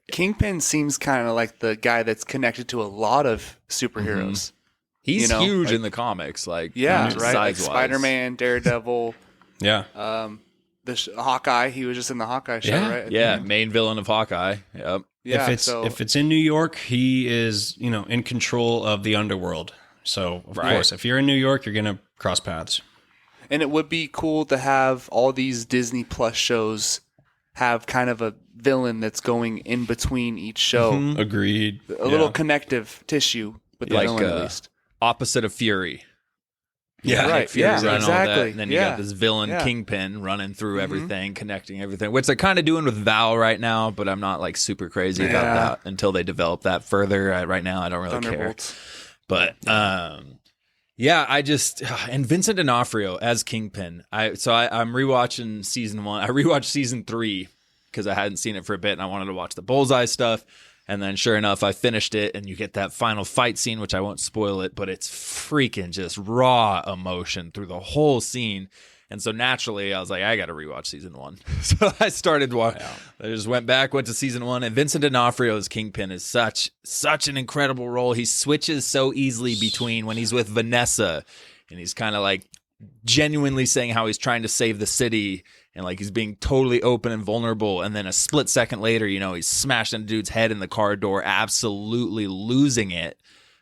Speaker 2: Kingpin seems kind of like the guy that's connected to a lot of superheroes.
Speaker 3: He's huge in the comics. Like,
Speaker 2: right? Like
Speaker 3: size-wise.
Speaker 2: Spider-Man, Daredevil.
Speaker 1: Yeah.
Speaker 2: Hawkeye, he was just in the Hawkeye show, right?
Speaker 3: Yeah, main villain of Hawkeye. Yep.
Speaker 2: Yeah,
Speaker 1: if it's in New York, he is, in control of the underworld. So, of course, if you're in New York, you're going to cross paths.
Speaker 2: And it would be cool to have all these Disney Plus shows have kind of a villain that's going in between each show.
Speaker 1: Agreed.
Speaker 2: A little connective tissue with the villain, at least.
Speaker 3: Opposite of Fury.
Speaker 1: Yeah,
Speaker 2: right.
Speaker 3: Fury's
Speaker 2: Yeah,
Speaker 3: running all that,
Speaker 2: exactly.
Speaker 3: and then you got this villain Kingpin running through everything, connecting everything, which they're kind of doing with Val right now, but I'm not like super crazy about that until they develop that further. Right now, I don't really care. But I just and Vincent D'Onofrio as Kingpin. I'm rewatching season 1. I rewatched season 3 because I hadn't seen it for a bit, and I wanted to watch the Bullseye stuff. And then sure enough, I finished it, and you get that final fight scene, which I won't spoil it, but it's freaking just raw emotion through the whole scene. And so naturally, I was like, I got to rewatch season 1. So I started watching. I just went to season 1, and Vincent D'Onofrio's Kingpin is such an incredible role. He switches so easily between when he's with Vanessa, and he's kind of like genuinely saying how he's trying to save the city, and like he's being totally open and vulnerable, and then a split second later, he's smashing a dude's head in the car door, absolutely losing it.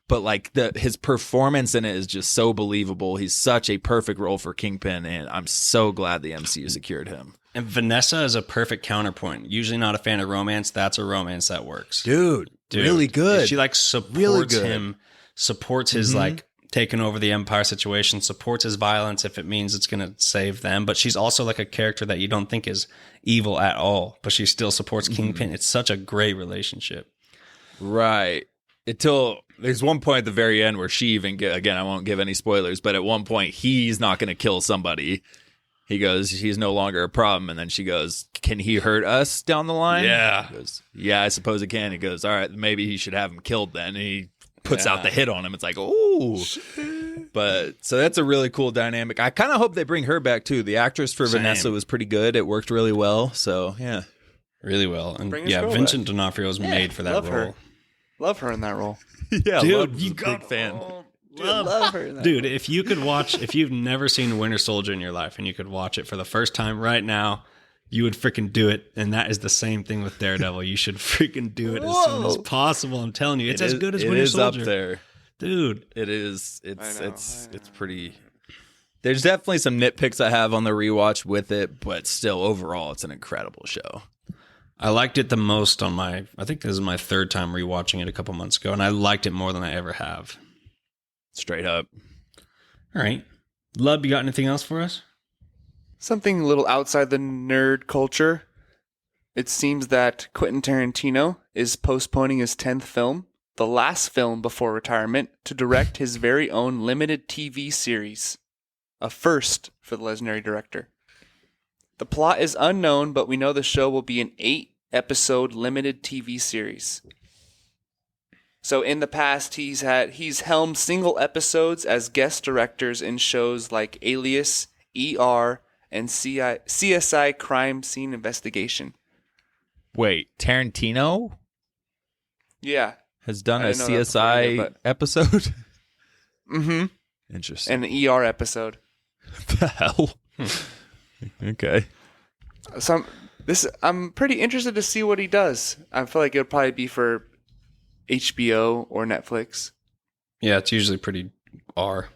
Speaker 3: but like his performance in it is just so believable. He's such a perfect role for Kingpin, and I'm so glad the MCU secured him.
Speaker 1: And Vanessa is a perfect counterpoint. Usually not a fan of romance. That's a romance that works.
Speaker 3: Dude, really good.
Speaker 1: She like supports
Speaker 3: Really good.
Speaker 1: him, supports his like taking over the Empire situation, supports his violence if it means it's going to save them. But she's also like a character that you don't think is evil at all, but she still supports Kingpin. It's such a great relationship.
Speaker 3: Right. Until there's one point at the very end where she even again, I won't give any spoilers, but at one point he's not going to kill somebody. He goes, he's no longer a problem. And then she goes, can he hurt us down the line?
Speaker 1: Yeah.
Speaker 3: He goes, yeah, I suppose it can. He goes, all right, maybe he should have him killed then. And he puts out the hit on him. It's like, ooh. But so that's a really cool dynamic. I kind of hope they bring her back too. The actress for Vanessa was pretty good. It worked really well. So yeah.
Speaker 1: Really well. And
Speaker 2: Bring his
Speaker 1: yeah,
Speaker 2: girl
Speaker 1: Vincent D'Onofrio was made for that
Speaker 2: love
Speaker 1: role.
Speaker 2: her. Love her in that role.
Speaker 3: Yeah,
Speaker 1: Dude,
Speaker 3: you got big fan.
Speaker 2: Love her in that
Speaker 1: Dude, if you've never seen Winter Soldier in your life and you could watch it for the first time right now, you would freaking do it. And that is the same thing with Daredevil. You should freaking do it as soon as possible. I'm telling you, it's as good as Winter Soldier.
Speaker 3: It is up there.
Speaker 1: Dude.
Speaker 3: It is.
Speaker 2: I know.
Speaker 3: It's pretty. There's definitely some nitpicks I have on the rewatch with it, but still, overall, it's an incredible show.
Speaker 1: I liked it the most I think this is my third time rewatching it a couple months ago, and I liked it more than I ever have.
Speaker 3: Straight up.
Speaker 1: All right. Lub, you got anything else for us?
Speaker 2: Something a little outside the nerd culture. It seems that Quentin Tarantino is postponing his 10th film, the last film before retirement, to direct his very own limited TV series. A first for the legendary director. The plot is unknown, but we know the show will be an 8-episode limited TV series. So in the past, he's helmed single episodes as guest directors in shows like Alias, ER, and CSI Crime Scene Investigation.
Speaker 3: Wait, Tarantino
Speaker 2: Yeah.
Speaker 3: has done
Speaker 2: I
Speaker 3: a
Speaker 2: didn't know that before
Speaker 3: CSI
Speaker 2: either, but-
Speaker 3: I'm
Speaker 2: Mm-hmm.
Speaker 3: Interesting.
Speaker 2: And an ER episode.
Speaker 3: The hell? Okay.
Speaker 2: I'm pretty interested to see what he does. I feel like it would probably be for HBO or Netflix.
Speaker 1: Yeah, it's usually pretty R.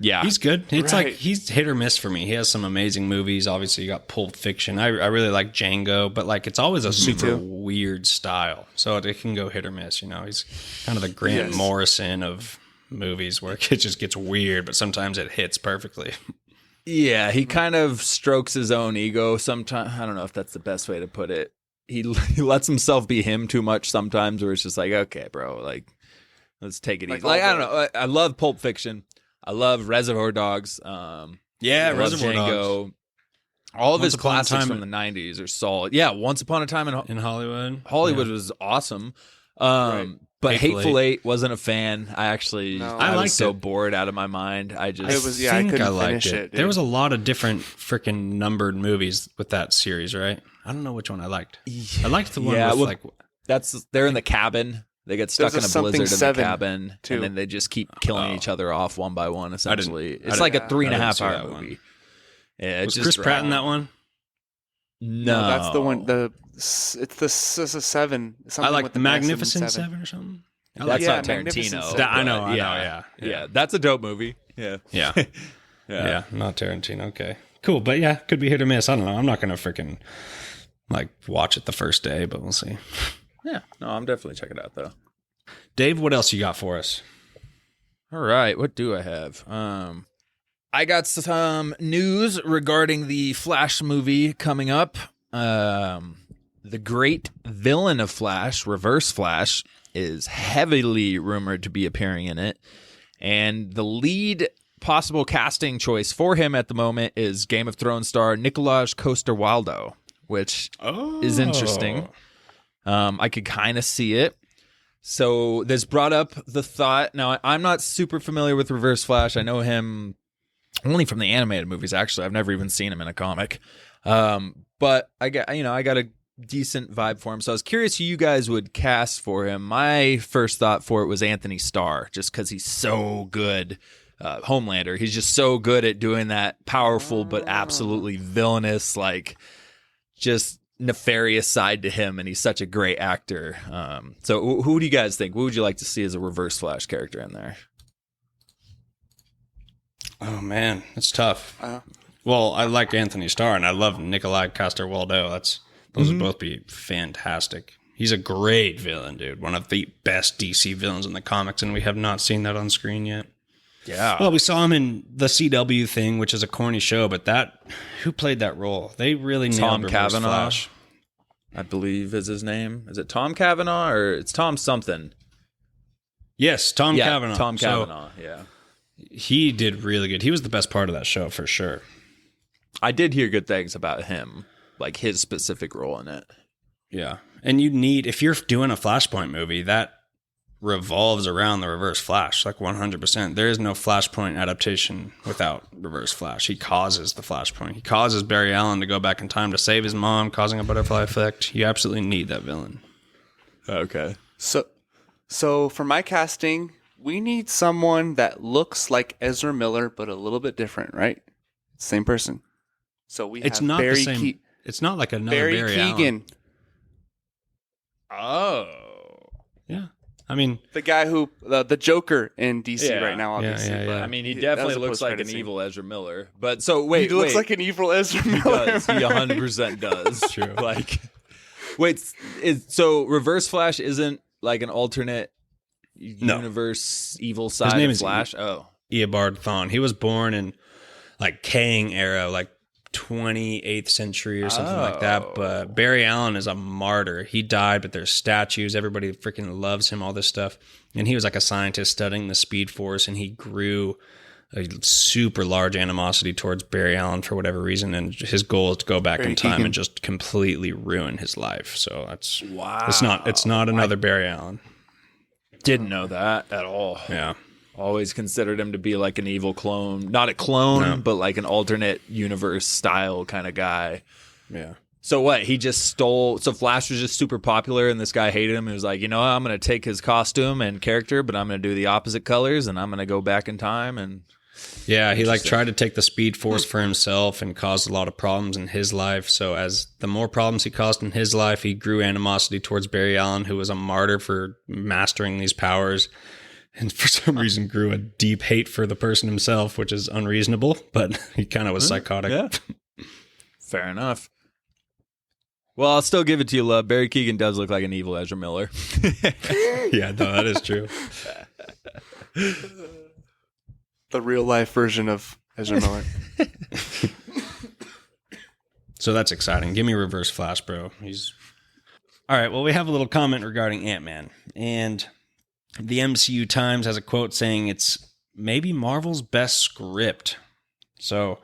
Speaker 3: Yeah.
Speaker 1: He's good. It's
Speaker 2: Right.
Speaker 1: like he's hit or miss for me. He has some amazing movies. Obviously, you got Pulp Fiction. I really like Django, but like it's always a super
Speaker 2: too.
Speaker 1: weird style, so it can go hit or miss. You know, he's kind of the Grant Morrison of movies, where it just gets weird, but sometimes it hits perfectly.
Speaker 3: Yeah, he kind of strokes his own ego sometimes. I don't know if that's the best way to put it. He lets himself be him too much sometimes, where it's just like, okay, bro, like, let's take it
Speaker 2: Like
Speaker 3: easy. Like,
Speaker 2: all
Speaker 3: I don't know. I love Pulp Fiction. I love Reservoir Dogs.
Speaker 1: Yeah,
Speaker 3: I love
Speaker 1: Reservoir
Speaker 3: Django.
Speaker 1: Dogs.
Speaker 3: All of
Speaker 1: Once
Speaker 3: his
Speaker 1: Upon a
Speaker 3: classics
Speaker 1: Time
Speaker 3: from the 90s are solid. Yeah, Once Upon a Time
Speaker 1: In Hollywood.
Speaker 3: Hollywood
Speaker 1: Yeah.
Speaker 3: was awesome.
Speaker 2: Right.
Speaker 3: But
Speaker 1: Hateful
Speaker 3: Hateful Eight wasn't a fan. I actually,
Speaker 2: No.
Speaker 3: I
Speaker 1: I
Speaker 3: was
Speaker 1: liked
Speaker 3: so
Speaker 1: it.
Speaker 3: bored out of my mind. I just,
Speaker 2: It was- yeah, I couldn't finish it, dude.
Speaker 1: There was a lot of different freaking numbered movies with that series, right? I don't know which one I liked. I liked the one with
Speaker 3: well,
Speaker 1: like
Speaker 3: they're in the cabin. They get stuck in
Speaker 2: There's
Speaker 3: a
Speaker 2: a Something
Speaker 3: blizzard in the
Speaker 2: 7,
Speaker 3: cabin,
Speaker 2: too.
Speaker 3: and then they just keep killing each other off one by one. Essentially,
Speaker 1: I
Speaker 3: it's
Speaker 1: didn't-
Speaker 3: like a
Speaker 2: yeah.
Speaker 3: 3.5
Speaker 1: I didn't see
Speaker 3: hour
Speaker 1: that
Speaker 3: movie. Yeah, it
Speaker 1: was
Speaker 3: just
Speaker 1: Chris Pratt in
Speaker 3: dragged.
Speaker 1: that one?
Speaker 3: No,
Speaker 2: that's the one. It's the 7.
Speaker 1: I
Speaker 2: Something
Speaker 1: like
Speaker 2: with
Speaker 1: the
Speaker 2: S in
Speaker 1: Magnificent Seven or something. I like
Speaker 3: That's
Speaker 2: Yeah,
Speaker 3: not
Speaker 2: Magnificent
Speaker 3: Tarantino.
Speaker 2: Seven.
Speaker 1: I know,
Speaker 3: but
Speaker 1: yeah.
Speaker 3: That's a dope movie. Yeah,
Speaker 1: Yeah. Yeah, not Tarantino. Okay. Cool. But yeah, could be hit or miss. I don't know. I'm not going to freaking like watch it the first day, but we'll see.
Speaker 3: yeah. No, I'm definitely checking it out though.
Speaker 1: Dave, what else you got for us?
Speaker 3: All right, what do I have? I got some news regarding the Flash movie coming up. The great villain of Flash, Reverse Flash, is heavily rumored to be appearing in it. And the lead possible casting choice for him at the moment is Game of Thrones star Nikolaj Coster-Waldau, which is interesting. I could kind of see it. So this brought up the thought. Now, I'm not super familiar with Reverse Flash. I know him only from the animated movies, actually. I've never even seen him in a comic. But I got a decent vibe for him. So I was curious who you guys would cast for him. My first thought for it was Anthony Starr, just because he's so good. Homelander. He's just so good at doing that powerful but absolutely villainous, like, just nefarious side to him, and he's such a great actor. So who do you guys think? What would you like to see as a Reverse Flash character in there?
Speaker 1: Oh man, it's tough. Well, I like Anthony Starr, and I love Nikolai Coster-Waldau. Those would both be fantastic. He's a great villain, dude. One of the best DC villains in the comics, and we have not seen that on screen yet.
Speaker 3: Yeah.
Speaker 1: Well, we saw him in the CW thing, which is a corny show, but who played that role? They really nailed
Speaker 3: Tom
Speaker 1: Reverse
Speaker 3: Cavanaugh,
Speaker 1: Flash.
Speaker 3: I believe is his name. Is it Tom Cavanaugh or it's Tom something?
Speaker 1: Yes, Tom Cavanaugh.
Speaker 3: Tom Cavanaugh,
Speaker 1: He did really good. He was the best part of that show for sure.
Speaker 3: I did hear good things about him, like his specific role in it.
Speaker 1: Yeah. And if you're doing a Flashpoint movie, that revolves around the Reverse Flash, like 100%. There is no Flashpoint adaptation without Reverse Flash. He causes the Flashpoint. He causes Barry Allen to go back in time to save his mom, causing a butterfly effect. You absolutely need that villain.
Speaker 3: Okay.
Speaker 2: So for my casting, we need someone that looks like Ezra Miller, but a little bit different, right? Same person. So
Speaker 1: It's not
Speaker 2: Barry
Speaker 1: the same. It's not like another Barry
Speaker 2: Keoghan.
Speaker 3: Oh.
Speaker 1: Yeah. I mean,
Speaker 2: The guy who, the Joker in DC right now, obviously.
Speaker 1: Yeah.
Speaker 2: but
Speaker 3: I mean, he
Speaker 2: that
Speaker 3: definitely
Speaker 2: was a
Speaker 3: looks like an
Speaker 2: post-credit scene.
Speaker 3: evil Ezra Miller. But so wait,
Speaker 2: He looks like an evil Ezra
Speaker 3: He
Speaker 2: Miller.
Speaker 3: does. He 100% does.
Speaker 1: True.
Speaker 3: Like, wait, so Reverse Flash isn't like an alternate universe evil side
Speaker 1: name
Speaker 3: of
Speaker 1: is
Speaker 3: Flash? Oh.
Speaker 1: Eobard Thawne. He was born in like Kang era, like 28th century or something like that. But Barry Allen is a martyr. He died, but there's statues. Everybody freaking loves him, all this stuff. And he was like a scientist studying the Speed Force, and he grew a super large animosity towards Barry Allen for whatever reason. And his goal is to go back in time and just completely ruin his life. So that's
Speaker 3: Wow.
Speaker 1: It's not another Barry Allen.
Speaker 3: Didn't know that at all.
Speaker 1: Yeah.
Speaker 3: Always considered him to be like an evil clone. Not a clone, but like an alternate universe style kind of guy.
Speaker 1: Yeah.
Speaker 3: So what? He just stole. So Flash was just super popular, and this guy hated him. He was like, you know, I'm going to take his costume and character, but I'm going to do the opposite colors, and I'm going to go back in time. And
Speaker 1: yeah, he like tried to take the Speed Force for himself and caused a lot of problems in his life. So as the more problems he caused in his life, he grew animosity towards Barry Allen, who was a martyr for mastering these powers. And for some reason grew a deep hate for the person himself, which is unreasonable, but he kind of was psychotic.
Speaker 3: Yeah. Fair enough. Well, I'll still give it to you, love. Barry Keoghan does look like an evil Ezra Miller.
Speaker 1: Yeah, no, that is true.
Speaker 2: The real life version of Ezra Miller.
Speaker 1: So that's exciting. Give me Reverse Flash, bro. All right, well, we have a little comment regarding Ant-Man. And the MCU Times has a quote saying it's maybe Marvel's best script. So,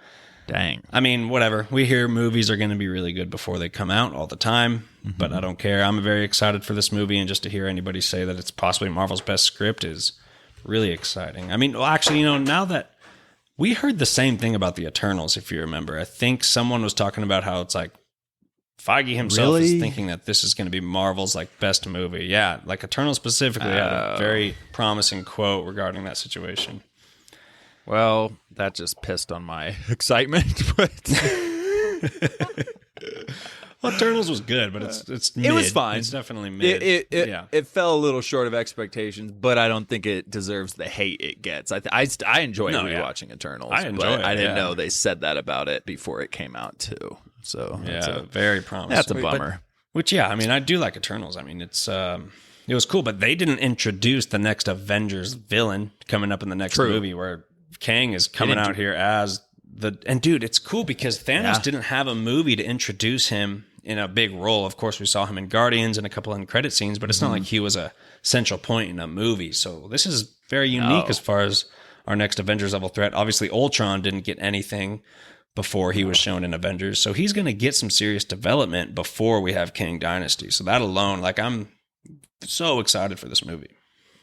Speaker 3: Dang.
Speaker 1: I mean, whatever. We hear movies are going to be really good before they come out all the time, but I don't care. I'm very excited for this movie, and just to hear anybody say that it's possibly Marvel's best script is really exciting. I mean, well, actually, now that we heard the same thing about the Eternals, if you remember, I think someone was talking about how it's like Feige himself is thinking that this is going to be Marvel's like best movie. Yeah, like Eternal specifically had a very promising quote regarding that situation.
Speaker 3: Well, that just pissed on my excitement. But
Speaker 1: Well, Eternals was good, but it's mid.
Speaker 3: it was fine.
Speaker 1: It's definitely mid.
Speaker 3: It fell a little short of expectations, but I don't think it deserves the hate it gets. I enjoy rewatching Eternals.
Speaker 1: I enjoy
Speaker 3: but
Speaker 1: it,
Speaker 3: I didn't
Speaker 1: yeah.
Speaker 3: know they said that about it before it came out too. So
Speaker 1: Yeah, very promising.
Speaker 3: that's a bummer.
Speaker 1: Which, yeah, I mean, I do like Eternals. I mean, it was cool, but they didn't introduce the next Avengers villain coming up in the next movie, where Kang is coming out here as and dude, it's cool because Thanos didn't have a movie to introduce him in a big role. Of course, we saw him in Guardians and a couple of credit scenes, but it's not like he was a central point in a movie. So this is very unique as far as our next Avengers level threat. Obviously, Ultron didn't get anything before he was shown in Avengers. So he's going to get some serious development before we have Kang Dynasty. So that alone, like, I'm so excited for this movie.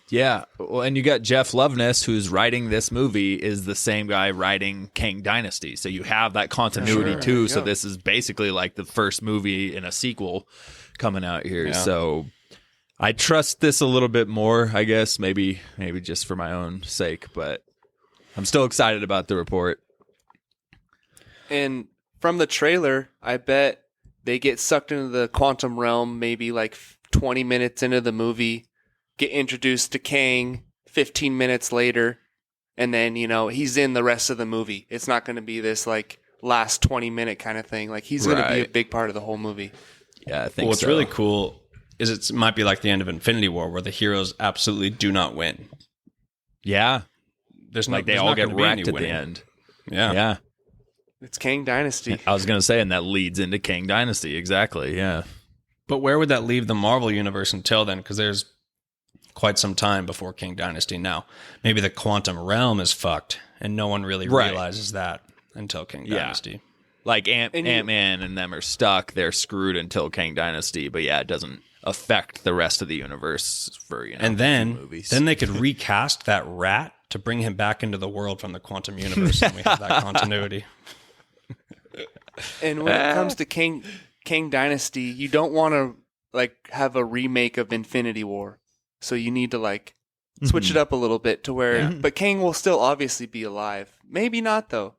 Speaker 3: Yeah. Well, and you got Jeff Loveness, who's writing this movie, is the same guy writing Kang Dynasty. So you have that continuity too. So this is basically like the first movie in a sequel coming out here. Yeah. So I trust this a little bit more, I guess, maybe just for my own sake, but I'm still excited about the report.
Speaker 2: And from the trailer, I bet they get sucked into the quantum realm maybe like 20 minutes into the movie, get introduced to Kang 15 minutes later, and then, he's in the rest of the movie. It's not going to be this like last 20-minute kind of thing. Like he's going to be a big part of the whole movie.
Speaker 3: Yeah, I think
Speaker 1: what's really cool is it might be like the end of Infinity War where the heroes absolutely do not win.
Speaker 3: Yeah.
Speaker 1: There's
Speaker 3: like they all get wrecked at the end.
Speaker 1: Yeah.
Speaker 3: Yeah.
Speaker 2: It's Kang Dynasty.
Speaker 3: I was going to say, and that leads into Kang Dynasty. Exactly. Yeah.
Speaker 1: But where would that leave the Marvel universe until then? Because there's quite some time before Kang Dynasty now. Maybe the quantum realm is fucked, and no one really realizes that until Kang Dynasty.
Speaker 3: Like Ant-Man and them are stuck. They're screwed until Kang Dynasty. But yeah, it doesn't affect the rest of the universe for,
Speaker 1: and then
Speaker 3: movies.
Speaker 1: Then they could recast that rat to bring him back into the world from the quantum universe, and we have that continuity.
Speaker 2: And when it comes to Kang Dynasty, you don't want to like have a remake of Infinity War, so you need to like switch it up a little bit to where. But Kang will still obviously be alive. Maybe not though.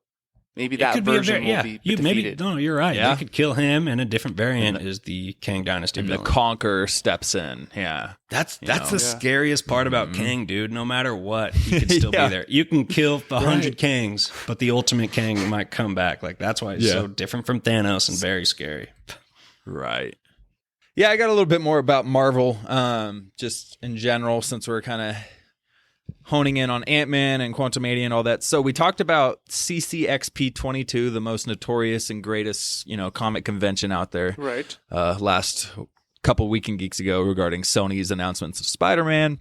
Speaker 2: Maybe that version will be defeated.
Speaker 1: No, you're right. They could kill him, and a different variant is the Kang Dynasty villain.
Speaker 3: The Conqueror steps in. Yeah,
Speaker 1: that's the scariest part about Kang, dude. No matter what, he could still be there. You can kill 100 Kangs, but the ultimate Kang might come back. Like that's why he's so different from Thanos and very scary.
Speaker 3: Right. Yeah, I got a little bit more about Marvel, just in general, since we're kind of honing in on Ant-Man and Quantumania and all that. So we talked about CCXP22, the most notorious and greatest, comic convention out there.
Speaker 2: Right.
Speaker 3: Last couple Weekend Geeks ago regarding Sony's announcements of Spider-Man.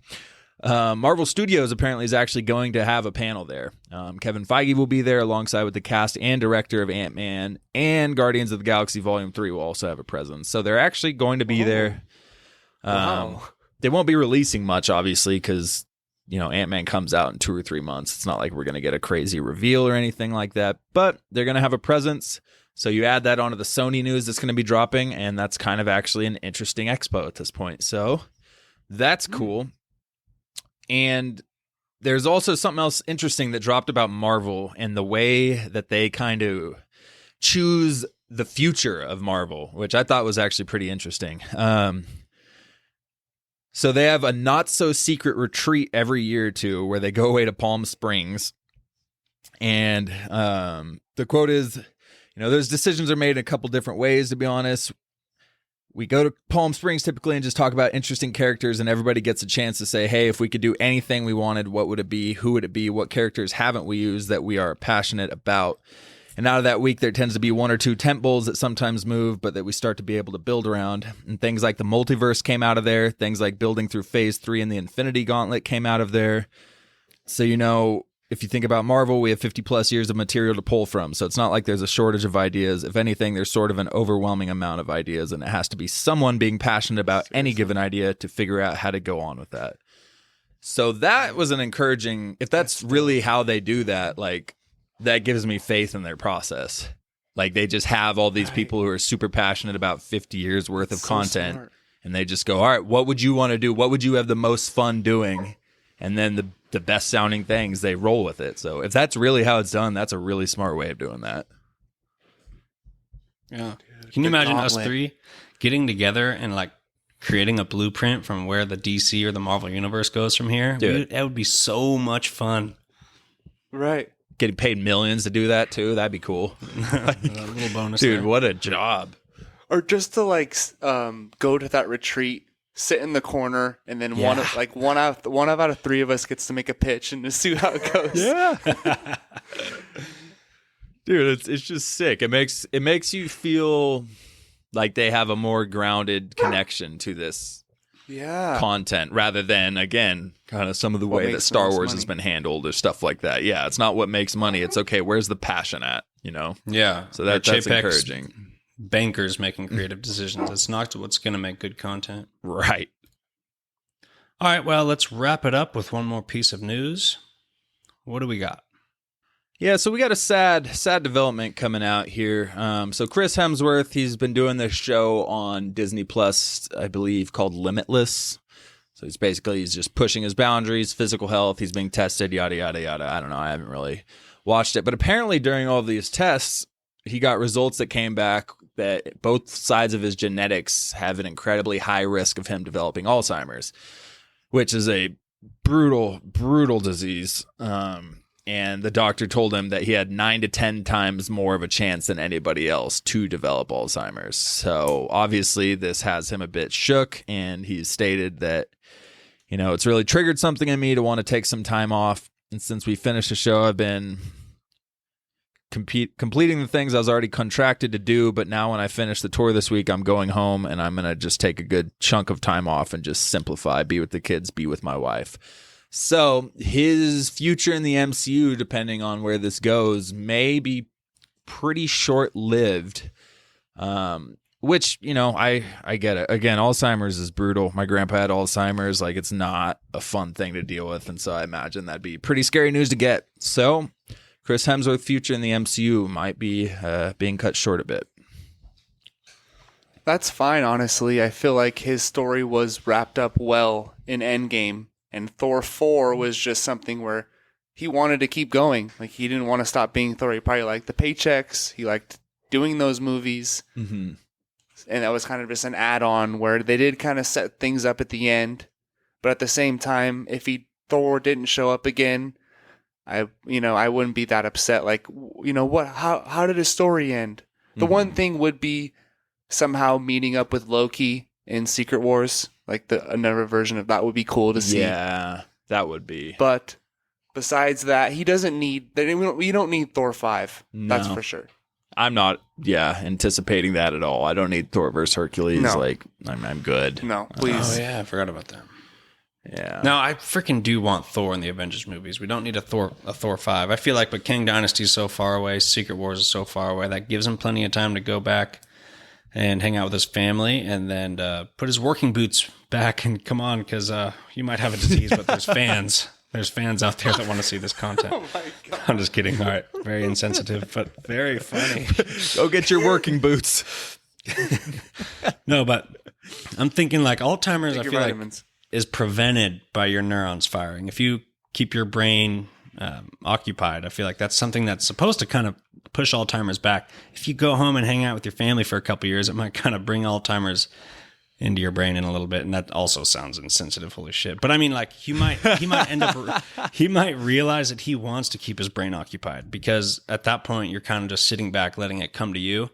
Speaker 3: Marvel Studios apparently is actually going to have a panel there. Kevin Feige will be there alongside with the cast and director of Ant-Man, and Guardians of the Galaxy Volume 3 will also have a presence. So they're actually going to be there.
Speaker 2: Wow.
Speaker 3: They won't be releasing much, obviously, because Ant-Man comes out in 2 or 3 months. It's not like we're going to get a crazy reveal or anything like that, but they're going to have a presence. So you add that onto the Sony news that's going to be dropping, and that's kind of actually an interesting expo at this point. So that's cool. And there's also something else interesting that dropped about Marvel and the way that they kind of choose the future of Marvel, which I thought was actually pretty interesting. So they have a not-so-secret retreat every year or two where they go away to Palm Springs. And the quote is, those decisions are made in a couple different ways, to be honest. We go to Palm Springs typically and just talk about interesting characters, and everybody gets a chance to say, hey, if we could do anything we wanted, what would it be? Who would it be? What characters haven't we used that we are passionate about? And out of that week, there tends to be 1 or 2 tentpoles that sometimes move, but that we start to be able to build around. And things like the multiverse came out of there. Things like building through Phase 3 and the Infinity Gauntlet came out of there. So, if you think about Marvel, we have 50 plus years of material to pull from. So it's not like there's a shortage of ideas. If anything, there's sort of an overwhelming amount of ideas, and it has to be someone being passionate about any given idea to figure out how to go on with that. So that was an encouraging, if that's really how they do that, like, that gives me faith in their process. Like, they just have all these people who are super passionate about 50 years worth of content, and they just go, all right, what would you want to do? What would you have the most fun doing? And then the best sounding things, they roll with it. So if that's really how it's done, that's a really smart way of doing that.
Speaker 1: Yeah. Can you imagine us three getting together and like creating a blueprint from where the DC or the Marvel universe goes from here? That would be so much fun.
Speaker 2: Right.
Speaker 3: Getting paid millions to do that too. That'd be cool.
Speaker 1: A little bonus.
Speaker 3: Dude,
Speaker 1: there.
Speaker 3: What a job.
Speaker 2: Or just to like go to that retreat, sit in the corner, and then one out of 3 of us gets to make a pitch and just see how it goes.
Speaker 3: Yeah. Dude, it's just sick. It makes you feel like they have a more grounded connection to this content rather than, again, kind of some of the way that Star Wars has been handled or stuff like that. Yeah, it's not what makes money. It's okay, where's the passion at,
Speaker 1: Yeah.
Speaker 3: So that's encouraging.
Speaker 1: Bankers making creative decisions. It's not what's going to make good content.
Speaker 3: Right.
Speaker 1: All right, well, let's wrap it up with one more piece of news. What do we got?
Speaker 3: Yeah, so we got a sad development coming out here. So Chris Hemsworth, he's been doing this show on Disney Plus, I believe, called Limitless. So he's just pushing his boundaries, physical health. He's being tested, yada, yada, yada. I don't know. I haven't really watched it. But apparently during all of these tests, he got results that came back that both sides of his genetics have an incredibly high risk of him developing Alzheimer's, which is a brutal, brutal disease. And the doctor told him that he had 9 to 10 times more of a chance than anybody else to develop Alzheimer's. So obviously this has him a bit shook, and he's stated that, you know, it's really triggered something in me to want to take some time off. And since we finished the show, I've been completing the things I was already contracted to do. But now when I finish the tour this week, I'm going home and I'm going to just take a good chunk of time off and just simplify, be with the kids, be with my wife. So his future in the MCU, depending on where this goes, may be pretty short-lived. Which, you know, I get it. Again, Alzheimer's is brutal. My grandpa had Alzheimer's. Like, it's not a fun thing to deal with. And so I imagine that'd be pretty scary news to get. So Chris Hemsworth's future in the MCU might be being cut short a bit.
Speaker 2: That's fine, honestly. I feel like his story was wrapped up well in Endgame. And Thor 4 was just something where he wanted to keep going. Like, he didn't want to stop being Thor. He probably liked the paychecks. He liked doing those movies.
Speaker 3: Mm-hmm.
Speaker 2: And that was kind of just an add-on where they did kind of set things up at the end. But at the same time, if Thor didn't show up again, I wouldn't be that upset. Like, you know, how did his story end? The one thing would be somehow meeting up with Loki in Secret Wars. Like, another version of that would be cool to see.
Speaker 3: Yeah, that would be.
Speaker 2: But besides that, he doesn't need... You don't need Thor 5. No. That's for sure.
Speaker 3: I'm not, anticipating that at all. I don't need Thor vs. Hercules.
Speaker 2: No.
Speaker 3: Like, I'm good.
Speaker 2: No, please.
Speaker 1: Oh, yeah, I forgot about that.
Speaker 3: Yeah.
Speaker 1: No, I freaking do want Thor in the Avengers movies. We don't need a Thor 5. I feel like, but King Dynasty is so far away, Secret Wars is so far away, that gives him plenty of time to go back and hang out with his family, and then put his working boots back and come on, because you might have a disease, but there's fans. There's fans out there that want to see this content.
Speaker 2: Oh my God.
Speaker 1: I'm just kidding. All right. Very insensitive, but very funny.
Speaker 3: Go get your working boots.
Speaker 1: No, but I'm thinking like Alzheimer's,
Speaker 2: Take
Speaker 1: I
Speaker 2: your
Speaker 1: feel
Speaker 2: vitamins.
Speaker 1: like, is prevented by your neurons firing. If you keep your brain occupied, I feel like that's something that's supposed to kind of push Alzheimer's back. If you go home and hang out with your family for a couple years, it might kind of bring Alzheimer's into your brain in a little bit, and that also sounds insensitive, holy shit. But I mean, like, he might end up, he might realize that he wants to keep his brain occupied, because at that point you're kind of just sitting back, letting it come to you.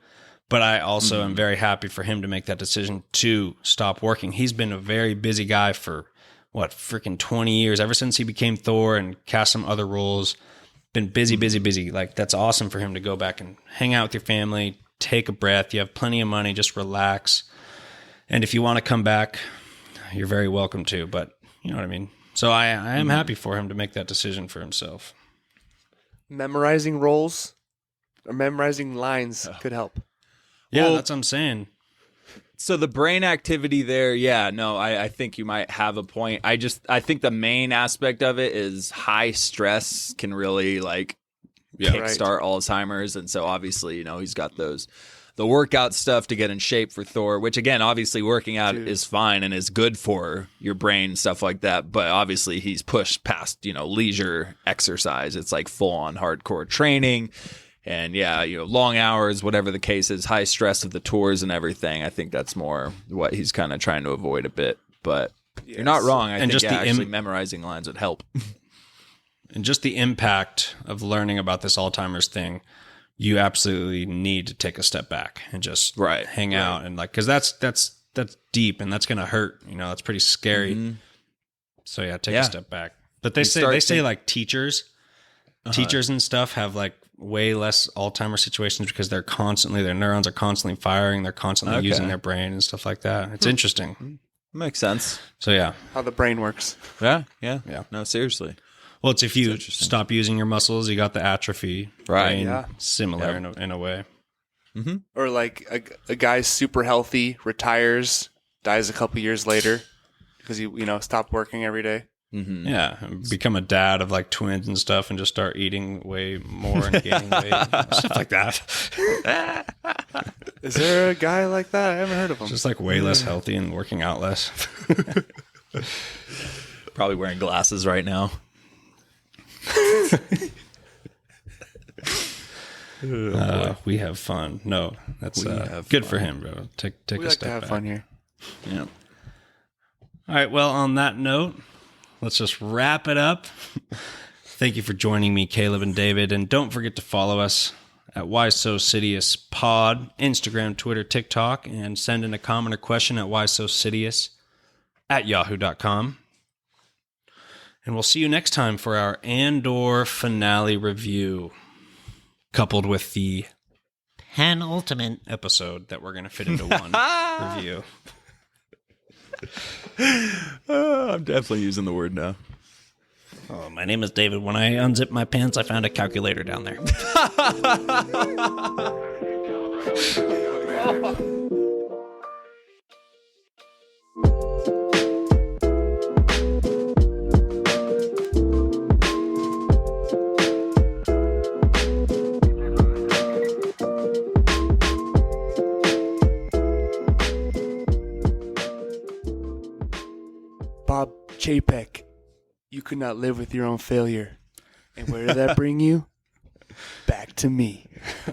Speaker 1: But I also am very happy for him to make that decision to stop working. He's been a very busy guy for freaking 20 years, ever since he became Thor and cast some other roles. Been busy. Like, that's awesome for him to go back and hang out with your family, take a breath. You have plenty of money, just relax. And if you want to come back, you're very welcome to, but you know what I mean? So I am happy for him to make that decision for himself.
Speaker 2: Memorizing roles or memorizing lines could help.
Speaker 1: Yeah,
Speaker 3: Well,
Speaker 1: that's what I'm saying.
Speaker 3: So the brain activity there, I think you might have a point. I think the main aspect of it is high stress can really kickstart Alzheimer's. And so obviously, he's got the workout stuff to get in shape for Thor, which again, obviously working out is fine and is good for your brain, stuff like that. But obviously he's pushed past, leisure exercise. It's like full on hardcore training. And long hours, whatever the case is, high stress of the tours and everything. I think that's more what he's kind of trying to avoid a bit. But you're not wrong. I think actually memorizing lines would help.
Speaker 1: And just the impact of learning about this Alzheimer's thing, you absolutely need to take a step back and just hang out and because that's deep and that's gonna hurt. That's pretty scary. Mm-hmm. So take a step back. But they say like teachers and stuff have like way less Alzheimer's situations because their neurons are constantly firing. They're constantly using their brain and stuff like that. It's interesting.
Speaker 3: Makes sense.
Speaker 1: So
Speaker 2: how the brain works.
Speaker 3: Yeah. No, seriously.
Speaker 1: Well, it's if you stop using your muscles, you got the atrophy.
Speaker 3: Right.
Speaker 1: Brain, similar in a way.
Speaker 3: Mm-hmm.
Speaker 2: Or like a guy's super healthy, retires, dies a couple years later because he stopped working every day.
Speaker 3: Mm-hmm.
Speaker 1: Yeah, become a dad of like twins and stuff, and just start eating way more and gaining weight, stuff like that.
Speaker 2: Is there a guy like that? I haven't heard of him.
Speaker 1: Just like way less healthy and working out less.
Speaker 3: Probably wearing glasses right now.
Speaker 1: We have fun. No, that's
Speaker 3: have
Speaker 1: good
Speaker 3: fun.
Speaker 1: for him, bro. Take
Speaker 2: We
Speaker 1: a
Speaker 2: like
Speaker 1: step
Speaker 2: to have
Speaker 1: back.
Speaker 2: fun here.
Speaker 3: Yeah.
Speaker 1: All right. Well, on that note, let's just wrap it up. Thank you for joining me, Caleb and David. And don't forget to follow us at whysosidious pod, Instagram, Twitter, TikTok, and send in a comment or question at whysosidious@yahoo.com. And we'll see you next time for our Andor finale review, coupled with the penultimate episode that we're going to fit into one review.
Speaker 3: I'm definitely using the word now.
Speaker 1: Oh, my name is David. When I unzipped my pants, I found a calculator down there.
Speaker 2: Bob Chapek, you could not live with your own failure. And where did that bring you? Back to me.